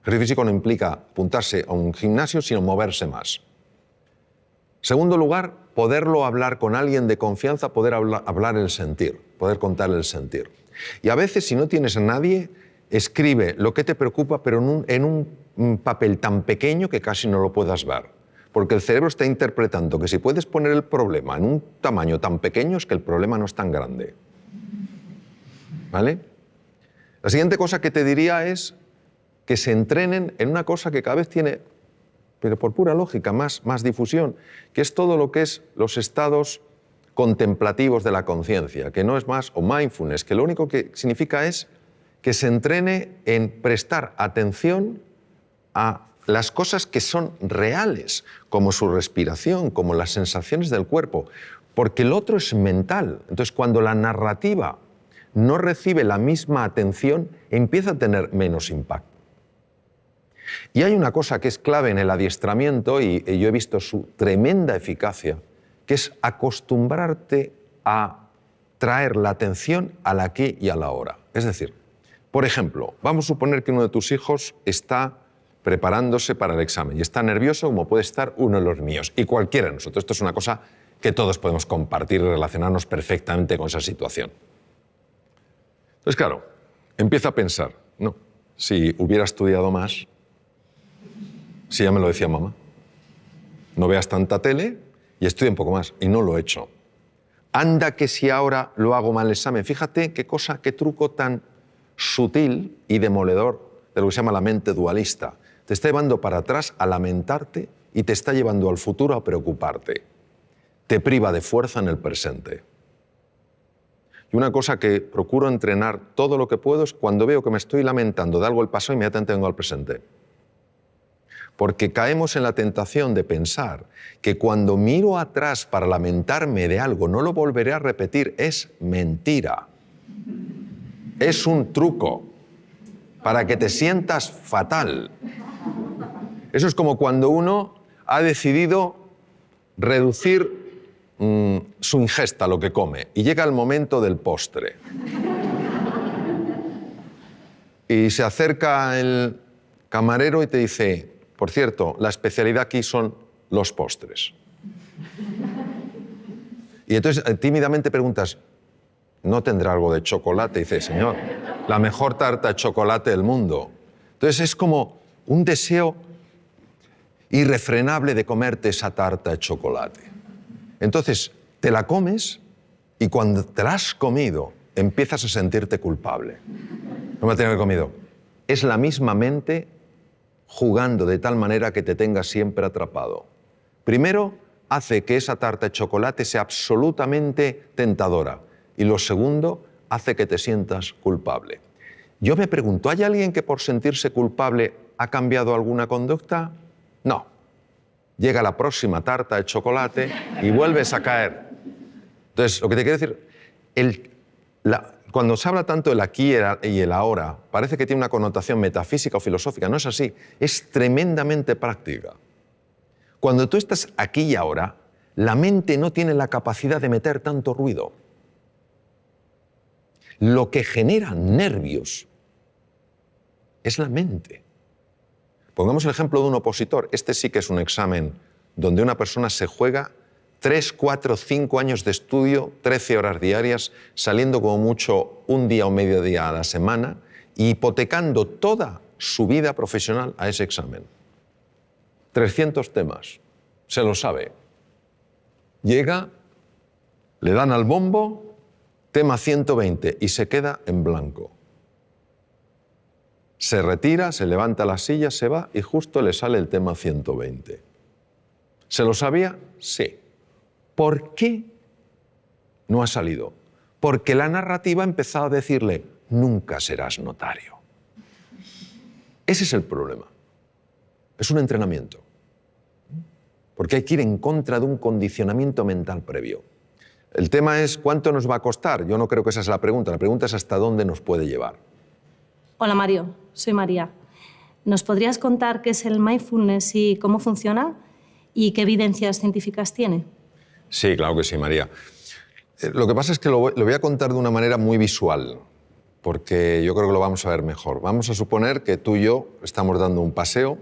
El ejercicio físico no implica apuntarse a un gimnasio, sino moverse más. Segundo lugar, poderlo hablar con alguien de confianza, poder hablar el sentir, poder contar el sentir. Y a veces, si no tienes a nadie, escribe lo que te preocupa, pero en un papel tan pequeño que casi no lo puedas ver. Porque el cerebro está interpretando que si puedes poner el problema en un tamaño tan pequeño es que el problema no es tan grande. ¿Vale? La siguiente cosa que te diría es que se entrenen en una cosa que cada vez tiene, pero por pura lógica, más difusión, que es todo lo que es los estados contemplativos de la conciencia, que no es más, o mindfulness, que lo único que significa es que se entrene en prestar atención a las cosas que son reales, como su respiración, como las sensaciones del cuerpo, porque el otro es mental. Entonces, cuando la narrativa no recibe la misma atención, empieza a tener menos impacto. Y hay una cosa que es clave en el adiestramiento, y yo he visto su tremenda eficacia, que es acostumbrarte a traer la atención al aquí y a la ahora. Es decir, por ejemplo, vamos a suponer que uno de tus hijos está preparándose para el examen y está nervioso como puede estar uno de los míos y cualquiera de nosotros. Esto es una cosa que todos podemos compartir y relacionarnos perfectamente con esa situación. Entonces, claro, empieza a pensar, no, si hubiera estudiado más, si ya me lo decía mamá, no veas tanta tele y estudia un poco más, y no lo he hecho. Anda que si ahora lo hago mal el examen, fíjate qué cosa, qué truco tan sutil y demoledor de lo que se llama la mente dualista. Te está llevando para atrás a lamentarte y te está llevando al futuro a preocuparte. Te priva de fuerza en el presente. Y una cosa que procuro entrenar todo lo que puedo es cuando veo que me estoy lamentando de algo del pasado, inmediatamente vengo al presente. Porque caemos en la tentación de pensar que cuando miro atrás para lamentarme de algo no lo volveré a repetir. Es mentira. Es un truco para que te sientas fatal. Eso es como cuando uno ha decidido reducir su ingesta, lo que come, y llega el momento del postre. Y se acerca el camarero y te dice, por cierto, la especialidad aquí son los postres. Y entonces tímidamente preguntas, ¿no tendrá algo de chocolate? Y dice, señor, la mejor tarta de chocolate del mundo. Entonces es como un deseo irrefrenable de comerte esa tarta de chocolate. Entonces te la comes y cuando te la has comido empiezas a sentirte culpable. No me la tengo que haber comido. Es la misma mente jugando de tal manera que te tenga siempre atrapado. Primero, hace que esa tarta de chocolate sea absolutamente tentadora. Y lo segundo, hace que te sientas culpable. Yo me pregunto, ¿hay alguien que por sentirse culpable ha cambiado alguna conducta? No. Llega la próxima tarta de chocolate y vuelves a caer. Entonces, lo que te quiero decir, cuando se habla tanto del aquí y el ahora, parece que tiene una connotación metafísica o filosófica. No es así, es tremendamente práctica. Cuando tú estás aquí y ahora, la mente no tiene la capacidad de meter tanto ruido. Lo que genera nervios es la mente. Pongamos el ejemplo de un opositor. Este sí que es un examen donde una persona se juega 3, 4, 5 años de estudio, 13 horas diarias, saliendo como mucho un día o medio día a la semana, y hipotecando toda su vida profesional a ese examen. 300 temas, se lo sabe. Llega, le dan al bombo, tema 120 y se queda en blanco. Se retira, se levanta la silla, se va y justo le sale el tema 120. ¿Se lo sabía? Sí. ¿Por qué no ha salido? Porque la narrativa ha empezado a decirle, nunca serás notario. Ese es el problema. Es un entrenamiento. Porque hay que ir en contra de un condicionamiento mental previo. El tema es, ¿cuánto nos va a costar? Yo no creo que esa es la pregunta. La pregunta es hasta dónde nos puede llevar. Hola Mario, soy María. ¿Nos podrías contar qué es el mindfulness y cómo funciona y qué evidencias científicas tiene? Sí, claro que sí, María. Lo que pasa es que lo voy a contar de una manera muy visual, porque yo creo que lo vamos a ver mejor. Vamos a suponer que tú y yo estamos dando un paseo,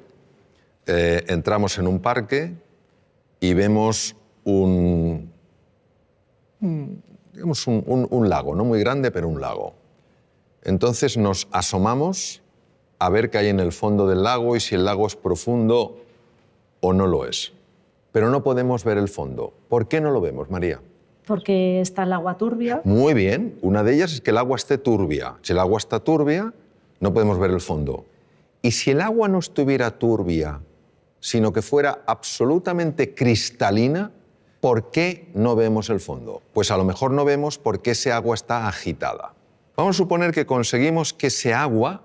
entramos en un parque y vemos un lago, no muy grande, pero un lago. Entonces nos asomamos a ver qué hay en el fondo del lago y si el lago es profundo o no lo es. Pero no podemos ver el fondo. ¿Por qué no lo vemos, María? Porque está el agua turbia. Muy bien. Una de ellas es que el agua esté turbia. Si el agua está turbia, no podemos ver el fondo. Y si el agua no estuviera turbia, sino que fuera absolutamente cristalina, ¿por qué no vemos el fondo? Pues a lo mejor no vemos porque ese agua está agitada. Vamos a suponer que conseguimos que ese agua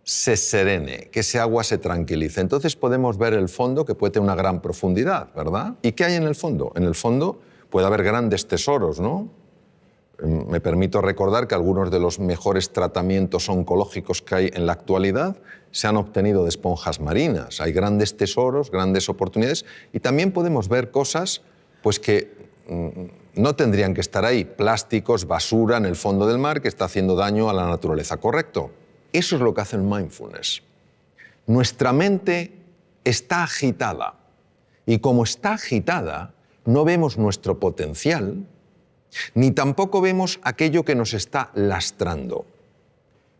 se serene, que ese agua se tranquilice. Entonces podemos ver el fondo, que puede tener una gran profundidad, ¿verdad? ¿Y qué hay en el fondo? En el fondo puede haber grandes tesoros, ¿no? Me permito recordar que algunos de los mejores tratamientos oncológicos que hay en la actualidad se han obtenido de esponjas marinas. Hay grandes tesoros, grandes oportunidades y también podemos ver cosas pues, que no tendrían que estar ahí. Plásticos, basura en el fondo del mar que está haciendo daño a la naturaleza, ¿correcto? Eso es lo que hace el mindfulness. Nuestra mente está agitada y como está agitada, no vemos nuestro potencial, ni tampoco vemos aquello que nos está lastrando.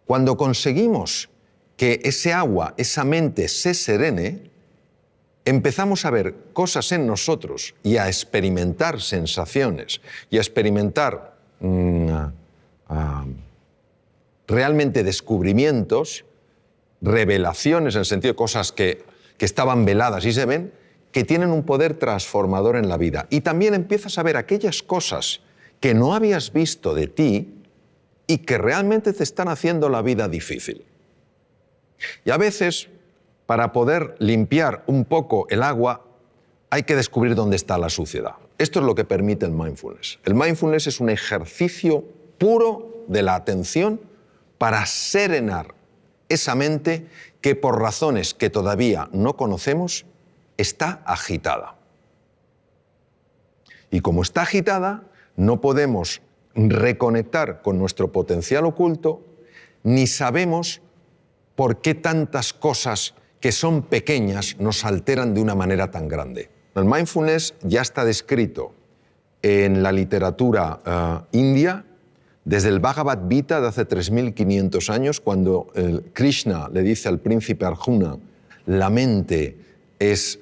Cuando conseguimos que ese agua, esa mente se serene, empezamos a ver cosas en nosotros y a experimentar sensaciones y a experimentar realmente descubrimientos, revelaciones en el sentido de cosas que estaban veladas y se ven, que tienen un poder transformador en la vida. Y también empiezas a ver aquellas cosas que no habías visto de ti y que realmente te están haciendo la vida difícil. Y a veces, para poder limpiar un poco el agua, hay que descubrir dónde está la suciedad. Esto es lo que permite el mindfulness. El mindfulness es un ejercicio puro de la atención para serenar esa mente que por razones que todavía no conocemos está agitada. Y como está agitada, no podemos reconectar con nuestro potencial oculto, ni sabemos por qué tantas cosas que son pequeñas nos alteran de una manera tan grande. El mindfulness ya está descrito en la literatura india desde el Bhagavad Gita de hace 3.500 años, cuando Krishna le dice al príncipe Arjuna, la mente es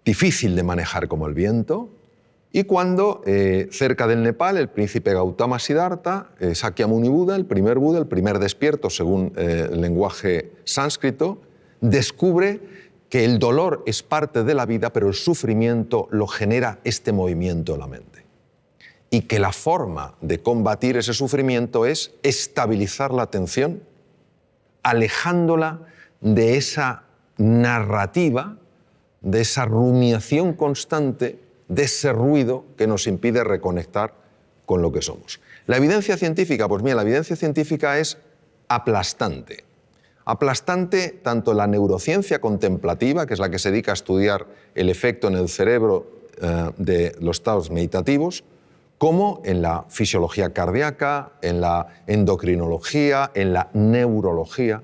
difícil de manejar como el viento, y cuando cerca del Nepal el príncipe Gautama Siddhartha, Sakyamuni Buda, el primer despierto según el lenguaje sánscrito, descubre que el dolor es parte de la vida, pero el sufrimiento lo genera este movimiento de la mente. Y que la forma de combatir ese sufrimiento es estabilizar la atención, alejándola de esa narrativa, de esa rumiación constante, de ese ruido que nos impide reconectar con lo que somos. La evidencia científica, pues mira, la evidencia científica es aplastante. Aplastante tanto la neurociencia contemplativa, que es la que se dedica a estudiar el efecto en el cerebro de los estados meditativos, como en la fisiología cardíaca, en la endocrinología, en la neurología.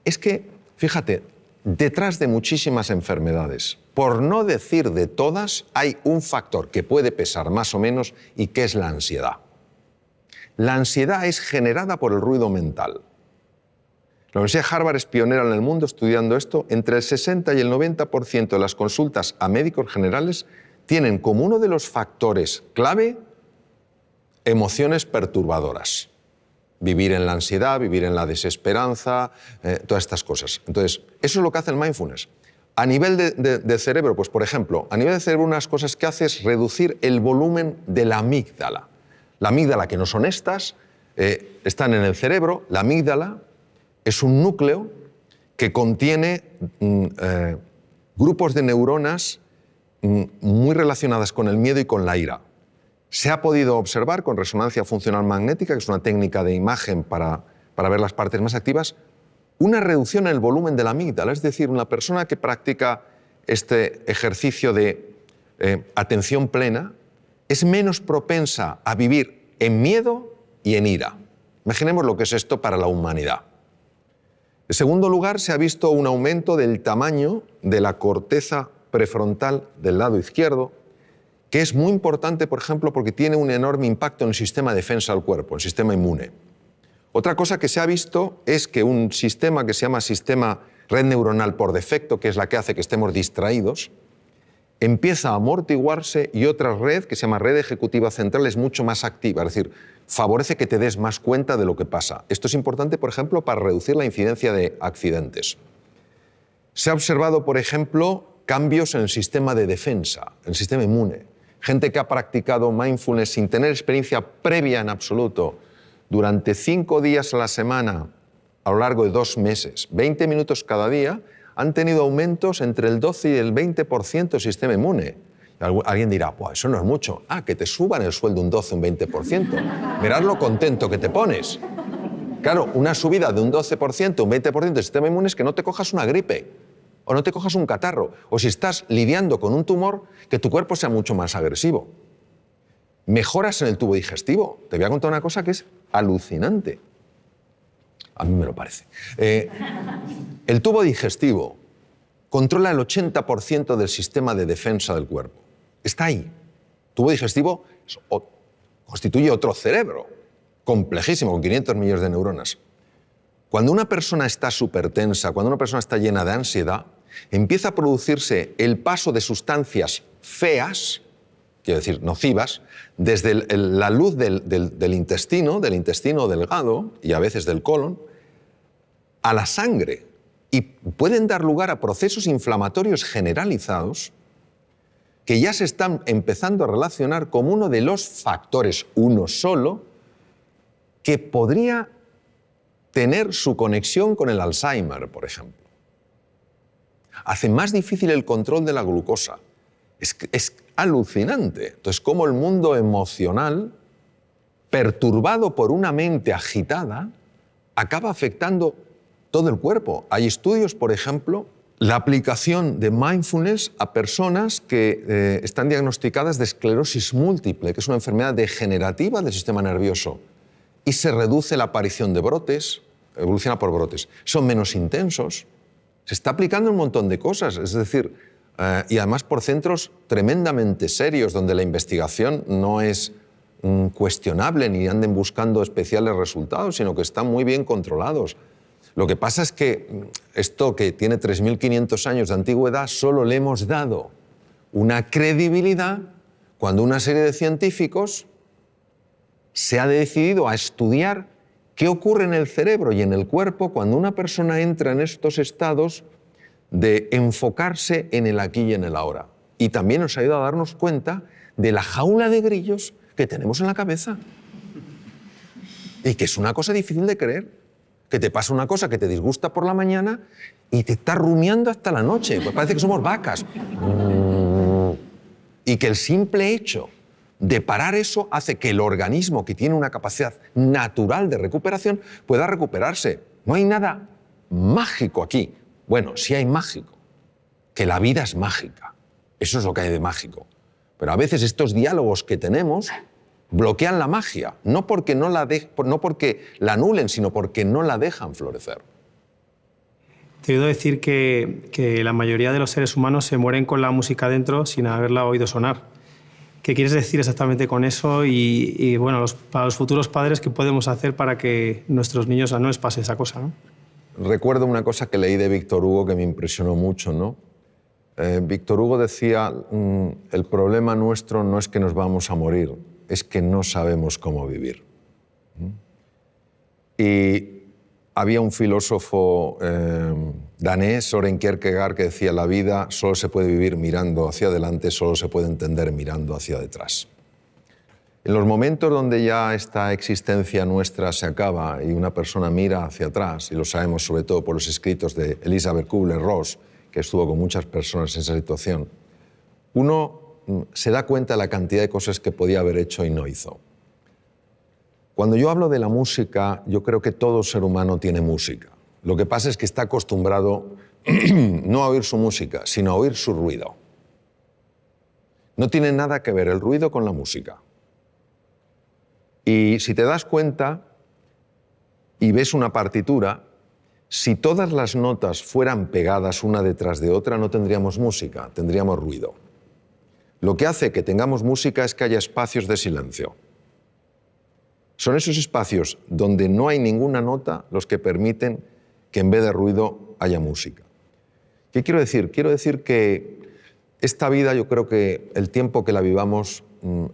Es que, fíjate, detrás de muchísimas enfermedades, por no decir de todas, hay un factor que puede pesar más o menos y que es la ansiedad. La ansiedad es generada por el ruido mental. La Universidad de Harvard es pionera en el mundo estudiando esto. Entre el 60 y el 90% de las consultas a médicos generales tienen como uno de los factores clave emociones perturbadoras. Vivir en la ansiedad, vivir en la desesperanza, todas estas cosas. Entonces, eso es lo que hace el mindfulness. A nivel de cerebro, pues por ejemplo, a nivel de cerebro unas cosas que hace es reducir el volumen de la amígdala. La amígdala, que no son estas, están en el cerebro. La amígdala es un núcleo que contiene grupos de neuronas muy relacionadas con el miedo y con la ira. Se ha podido observar con resonancia funcional magnética, que es una técnica de imagen para ver las partes más activas, una reducción en el volumen de la amígdala. Es decir, una persona que practica este ejercicio de atención plena es menos propensa a vivir en miedo y en ira. Imaginemos lo que es esto para la humanidad. En segundo lugar, se ha visto un aumento del tamaño de la corteza prefrontal del lado izquierdo, que es muy importante, por ejemplo, porque tiene un enorme impacto en el sistema de defensa del cuerpo, el sistema inmune. Otra cosa que se ha visto es que un sistema que se llama sistema red neuronal por defecto, que es la que hace que estemos distraídos, empieza a amortiguarse y otra red, que se llama red ejecutiva central, es mucho más activa, es decir, favorece que te des más cuenta de lo que pasa. Esto es importante, por ejemplo, para reducir la incidencia de accidentes. Se ha observado, por ejemplo, cambios en el sistema de defensa, en el sistema inmune. Gente que ha practicado mindfulness sin tener experiencia previa en absoluto durante 5 días a la semana a lo largo de 2 meses, 20 minutos cada día, han tenido aumentos entre el 12 y el 20% del sistema inmune. Alguien dirá, pues eso no es mucho. Ah, que te suban el sueldo un 12, un 20%. Mirad lo contento que te pones. Claro, una subida de un 12%, un 20% del sistema inmune es que no te cojas una gripe o no te cojas un catarro, o si estás lidiando con un tumor, que tu cuerpo sea mucho más agresivo. Mejoras en el tubo digestivo. Te voy a contar una cosa que es alucinante. A mí me lo parece. El tubo digestivo controla el 80% del sistema de defensa del cuerpo. Está ahí. El tubo digestivo constituye otro cerebro, complejísimo, con 500 millones de neuronas. Cuando una persona está súper-tensa, cuando una persona está llena de ansiedad, empieza a producirse el paso de sustancias feas, quiero decir, nocivas, desde la luz del intestino delgado y a veces del colon, a la sangre. Y pueden dar lugar a procesos inflamatorios generalizados que ya se están empezando a relacionar como uno de los factores, uno solo, que podría tener su conexión con el Alzheimer, por ejemplo. Hace más difícil el control de la glucosa. Es alucinante. Entonces, cómo el mundo emocional, perturbado por una mente agitada, acaba afectando todo el cuerpo. Hay estudios, por ejemplo, la aplicación de mindfulness a personas que están diagnosticadas de esclerosis múltiple, que es una enfermedad degenerativa del sistema nervioso, y se reduce la aparición de brotes, evoluciona por brotes. Son menos intensos. Se está aplicando un montón de cosas, es decir, y además por centros tremendamente serios, donde la investigación no es cuestionable ni anden buscando especiales resultados, sino que están muy bien controlados. Lo que pasa es que esto, que tiene 3.500 años de antigüedad, solo le hemos dado una credibilidad cuando una serie de científicos se ha decidido a estudiar qué ocurre en el cerebro y en el cuerpo cuando una persona entra en estos estados de enfocarse en el aquí y en el ahora. Y también nos ha ayudado a darnos cuenta de la jaula de grillos que tenemos en la cabeza. Y que es una cosa difícil de creer. Que te pasa una cosa que te disgusta por la mañana y te está rumiando hasta la noche. Pues parece que somos vacas. Y que el simple hecho de parar eso hace que el organismo, que tiene una capacidad natural de recuperación, pueda recuperarse. No hay nada mágico aquí. Bueno, sí hay mágico, que la vida es mágica. Eso es lo que hay de mágico. Pero a veces estos diálogos que tenemos bloquean la magia, no porque la anulen, sino porque no la dejan florecer. Te he oído decir que la mayoría de los seres humanos se mueren con la música dentro sin haberla oído sonar. ¿Qué quieres decir exactamente con eso? Bueno, para los futuros padres, ¿qué podemos hacer para que nuestros niños no les pase esa cosa, ¿no? recuerdo una cosa que leí de Víctor Hugo que me impresionó mucho, ¿no? Víctor Hugo decía, el problema nuestro no es que nos vamos a morir, es que no sabemos cómo vivir. Y había un filósofo danés, Søren Kierkegaard, que decía, la vida solo se puede vivir mirando hacia adelante, solo se puede entender mirando hacia detrás. En los momentos donde ya esta existencia nuestra se acaba y una persona mira hacia atrás, y lo sabemos sobre todo por los escritos de Elisabeth Kubler-Ross, que estuvo con muchas personas en esa situación, uno se da cuenta de la cantidad de cosas que podía haber hecho y no hizo. Cuando yo hablo de la música, yo creo que todo ser humano tiene música. Lo que pasa es que está acostumbrado no a oír su música, sino a oír su ruido. No tiene nada que ver el ruido con la música. Y si te das cuenta y ves una partitura, si todas las notas fueran pegadas una detrás de otra, no tendríamos música, tendríamos ruido. Lo que hace que tengamos música es que haya espacios de silencio. Son esos espacios donde no hay ninguna nota los que permiten que en vez de ruido haya música. ¿Qué quiero decir? Quiero decir que esta vida, yo creo que el tiempo que la vivamos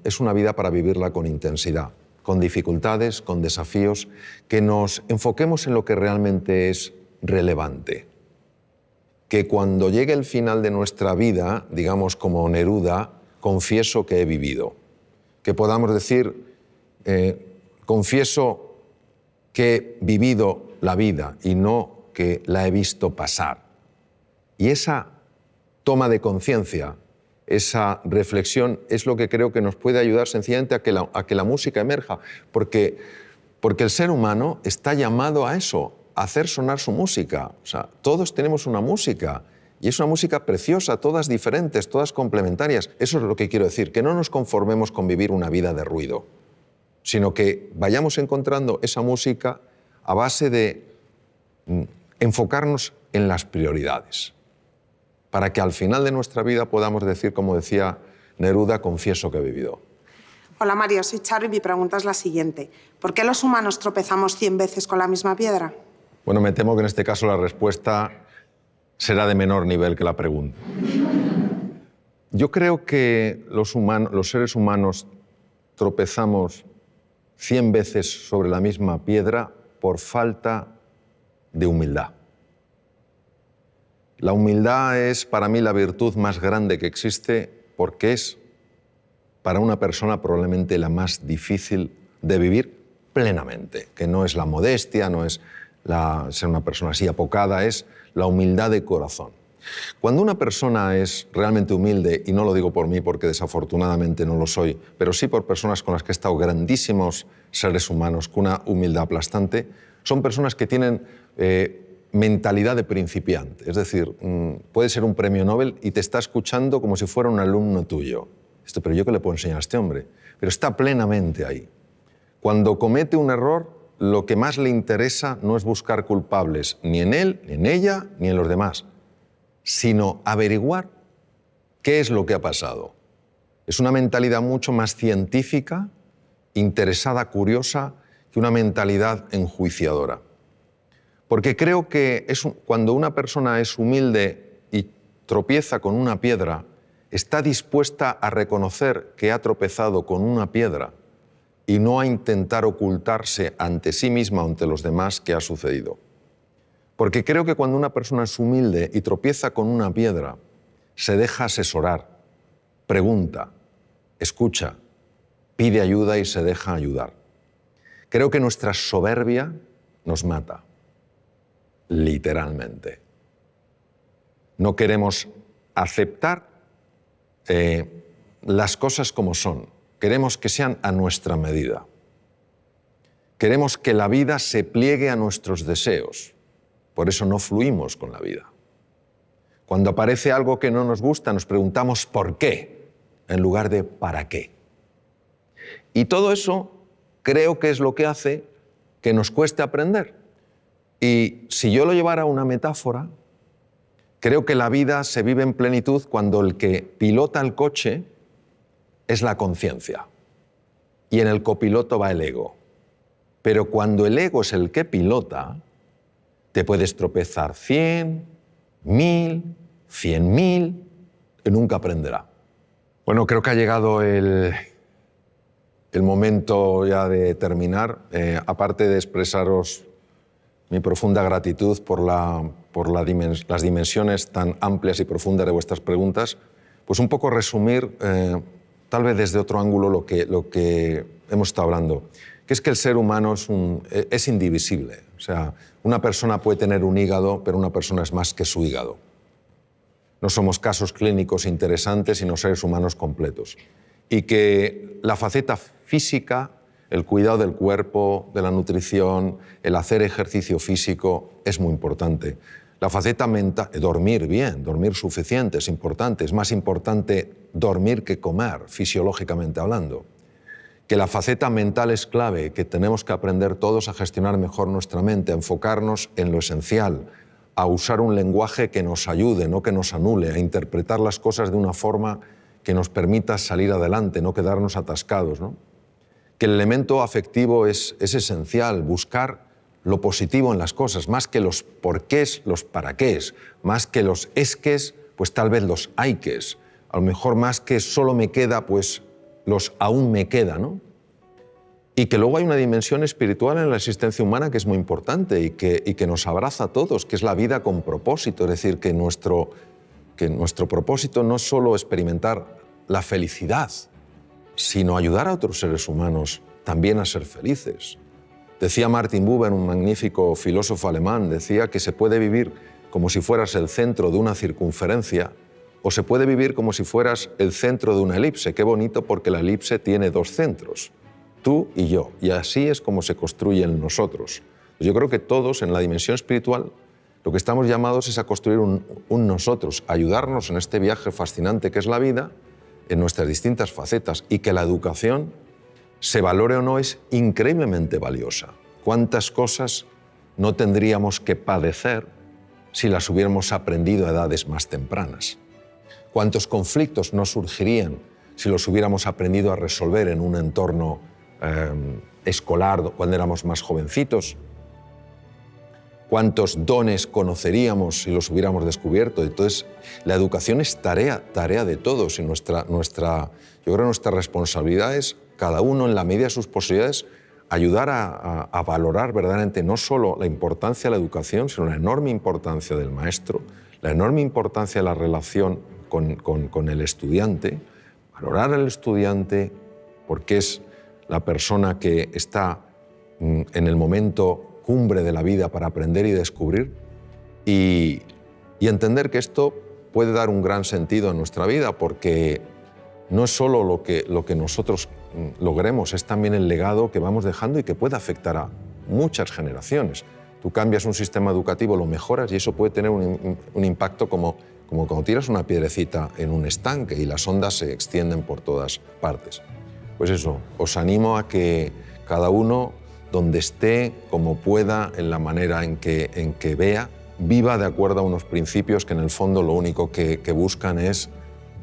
es una vida para vivirla con intensidad, con dificultades, con desafíos, que nos enfoquemos en lo que realmente es relevante. Que cuando llegue el final de nuestra vida, digamos como Neruda, confieso que he vivido. Que podamos decir, confieso que he vivido la vida y no que la he visto pasar. Y esa toma de conciencia, esa reflexión es lo que creo que nos puede ayudar sencillamente a que la música emerja, porque el ser humano está llamado a eso, a hacer sonar su música. O sea, todos tenemos una música y es una música preciosa, todas diferentes, todas complementarias. Eso es lo que quiero decir, que no nos conformemos con vivir una vida de ruido, sino que vayamos encontrando esa música a base de enfocarnos en las prioridades, para que al final de nuestra vida podamos decir, como decía Neruda, confieso que he vivido. Hola Mario, soy Charo y mi pregunta es la siguiente. ¿Por qué los humanos tropezamos 100 veces con la misma piedra? Bueno, me temo que en este caso la respuesta será de menor nivel que la pregunta. Yo creo que los seres humanos tropezamos 100 veces sobre la misma piedra por falta de humildad. La humildad es para mí la virtud más grande que existe porque es para una persona probablemente la más difícil de vivir plenamente, que no es la modestia, no es ser una persona así apocada, es la humildad de corazón. Cuando una persona es realmente humilde, y no lo digo por mí porque desafortunadamente no lo soy, pero sí por personas con las que he estado, grandísimos seres humanos con una humildad aplastante, son personas que tienen mentalidad de principiante. Es decir, puede ser un premio Nobel y te está escuchando como si fuera un alumno tuyo. Pero ¿yo qué le puedo enseñar a este hombre? Pero está plenamente ahí. Cuando comete un error, lo que más le interesa no es buscar culpables ni en él, ni en ella, ni en los demás, sino averiguar qué es lo que ha pasado. Es una mentalidad mucho más científica, interesada, curiosa, que una mentalidad enjuiciadora. Porque creo que cuando una persona es humilde y tropieza con una piedra, está dispuesta a reconocer que ha tropezado con una piedra y no a intentar ocultarse ante sí misma o ante los demás qué ha sucedido. Porque creo que cuando una persona es humilde y tropieza con una piedra, se deja asesorar, pregunta, escucha, pide ayuda y se deja ayudar. Creo que nuestra soberbia nos mata, literalmente. No queremos aceptar las cosas como son. Queremos que sean a nuestra medida. Queremos que la vida se pliegue a nuestros deseos. Por eso no fluimos con la vida. Cuando aparece algo que no nos gusta, nos preguntamos ¿por qué? En lugar de ¿para qué? Y todo eso creo que es lo que hace que nos cueste aprender. Y si yo lo llevara a una metáfora, creo que la vida se vive en plenitud cuando el que pilota el coche es la conciencia y en el copiloto va el ego. Pero cuando el ego es el que pilota, Te puedes tropezar 100, 1000, 100.000 y nunca aprenderá. Bueno, creo que ha llegado el momento ya de terminar. Aparte de expresaros mi profunda gratitud por las dimensiones tan amplias y profundas de vuestras preguntas, pues un poco resumir, tal vez desde otro ángulo, lo que hemos estado hablando, que es que el ser humano es indivisible. O sea, una persona puede tener un hígado, pero una persona es más que su hígado. No somos casos clínicos interesantes, sino seres humanos completos. Y que la faceta física, el cuidado del cuerpo, de la nutrición, el hacer ejercicio físico es muy importante. La faceta mental, dormir bien, dormir suficiente es importante. Es más importante dormir que comer, fisiológicamente hablando. Que la faceta mental es clave, que tenemos que aprender todos a gestionar mejor nuestra mente, a enfocarnos en lo esencial, a usar un lenguaje que nos ayude, no que nos anule, a interpretar las cosas de una forma que nos permita salir adelante, no quedarnos atascados, ¿no? Que el elemento afectivo es esencial, buscar lo positivo en las cosas, más que los porqués, los paraqués, más que los esques, pues tal vez los hayques, a lo mejor más que solo me queda, pues los aún me queda, ¿no? Y que luego hay una dimensión espiritual en la existencia humana que es muy importante y que nos abraza a todos, que es la vida con propósito, es decir, que nuestro propósito no es solo experimentar la felicidad, sino ayudar a otros seres humanos también a ser felices. Decía Martin Buber, un magnífico filósofo alemán, decía que se puede vivir como si fueras el centro de una circunferencia o se puede vivir como si fueras el centro de una elipse. Qué bonito, porque la elipse tiene dos centros, tú y yo, y así es como se construyen nosotros. Yo creo que todos en la dimensión espiritual lo que estamos llamados es a construir un nosotros, a ayudarnos en este viaje fascinante que es la vida, en nuestras distintas facetas, y que la educación, se valore o no, es increíblemente valiosa. ¿Cuántas cosas no tendríamos que padecer si las hubiéramos aprendido a edades más tempranas? ¿Cuántos conflictos no surgirían si los hubiéramos aprendido a resolver en un entorno escolar cuando éramos más jovencitos? ¿Cuántos dones conoceríamos si los hubiéramos descubierto? Entonces, la educación es tarea de todos y yo creo que nuestra responsabilidad es, cada uno en la medida de sus posibilidades, ayudar a valorar verdaderamente no solo la importancia de la educación, sino la enorme importancia del maestro, la enorme importancia de la relación con el estudiante, valorar al estudiante porque es la persona que está en el momento cumbre de la vida para aprender y descubrir, y entender que esto puede dar un gran sentido a nuestra vida, porque no es solo lo que nosotros logremos, es también el legado que vamos dejando y que puede afectar a muchas generaciones. Tú cambias un sistema educativo, lo mejoras y eso puede tener un impacto como cuando tiras una piedrecita en un estanque y las ondas se extienden por todas partes. Pues eso, os animo a que cada uno, donde esté, como pueda, en la manera en que vea, viva de acuerdo a unos principios que en el fondo lo único que buscan es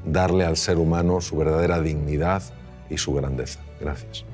darle al ser humano su verdadera dignidad y su grandeza. Gracias.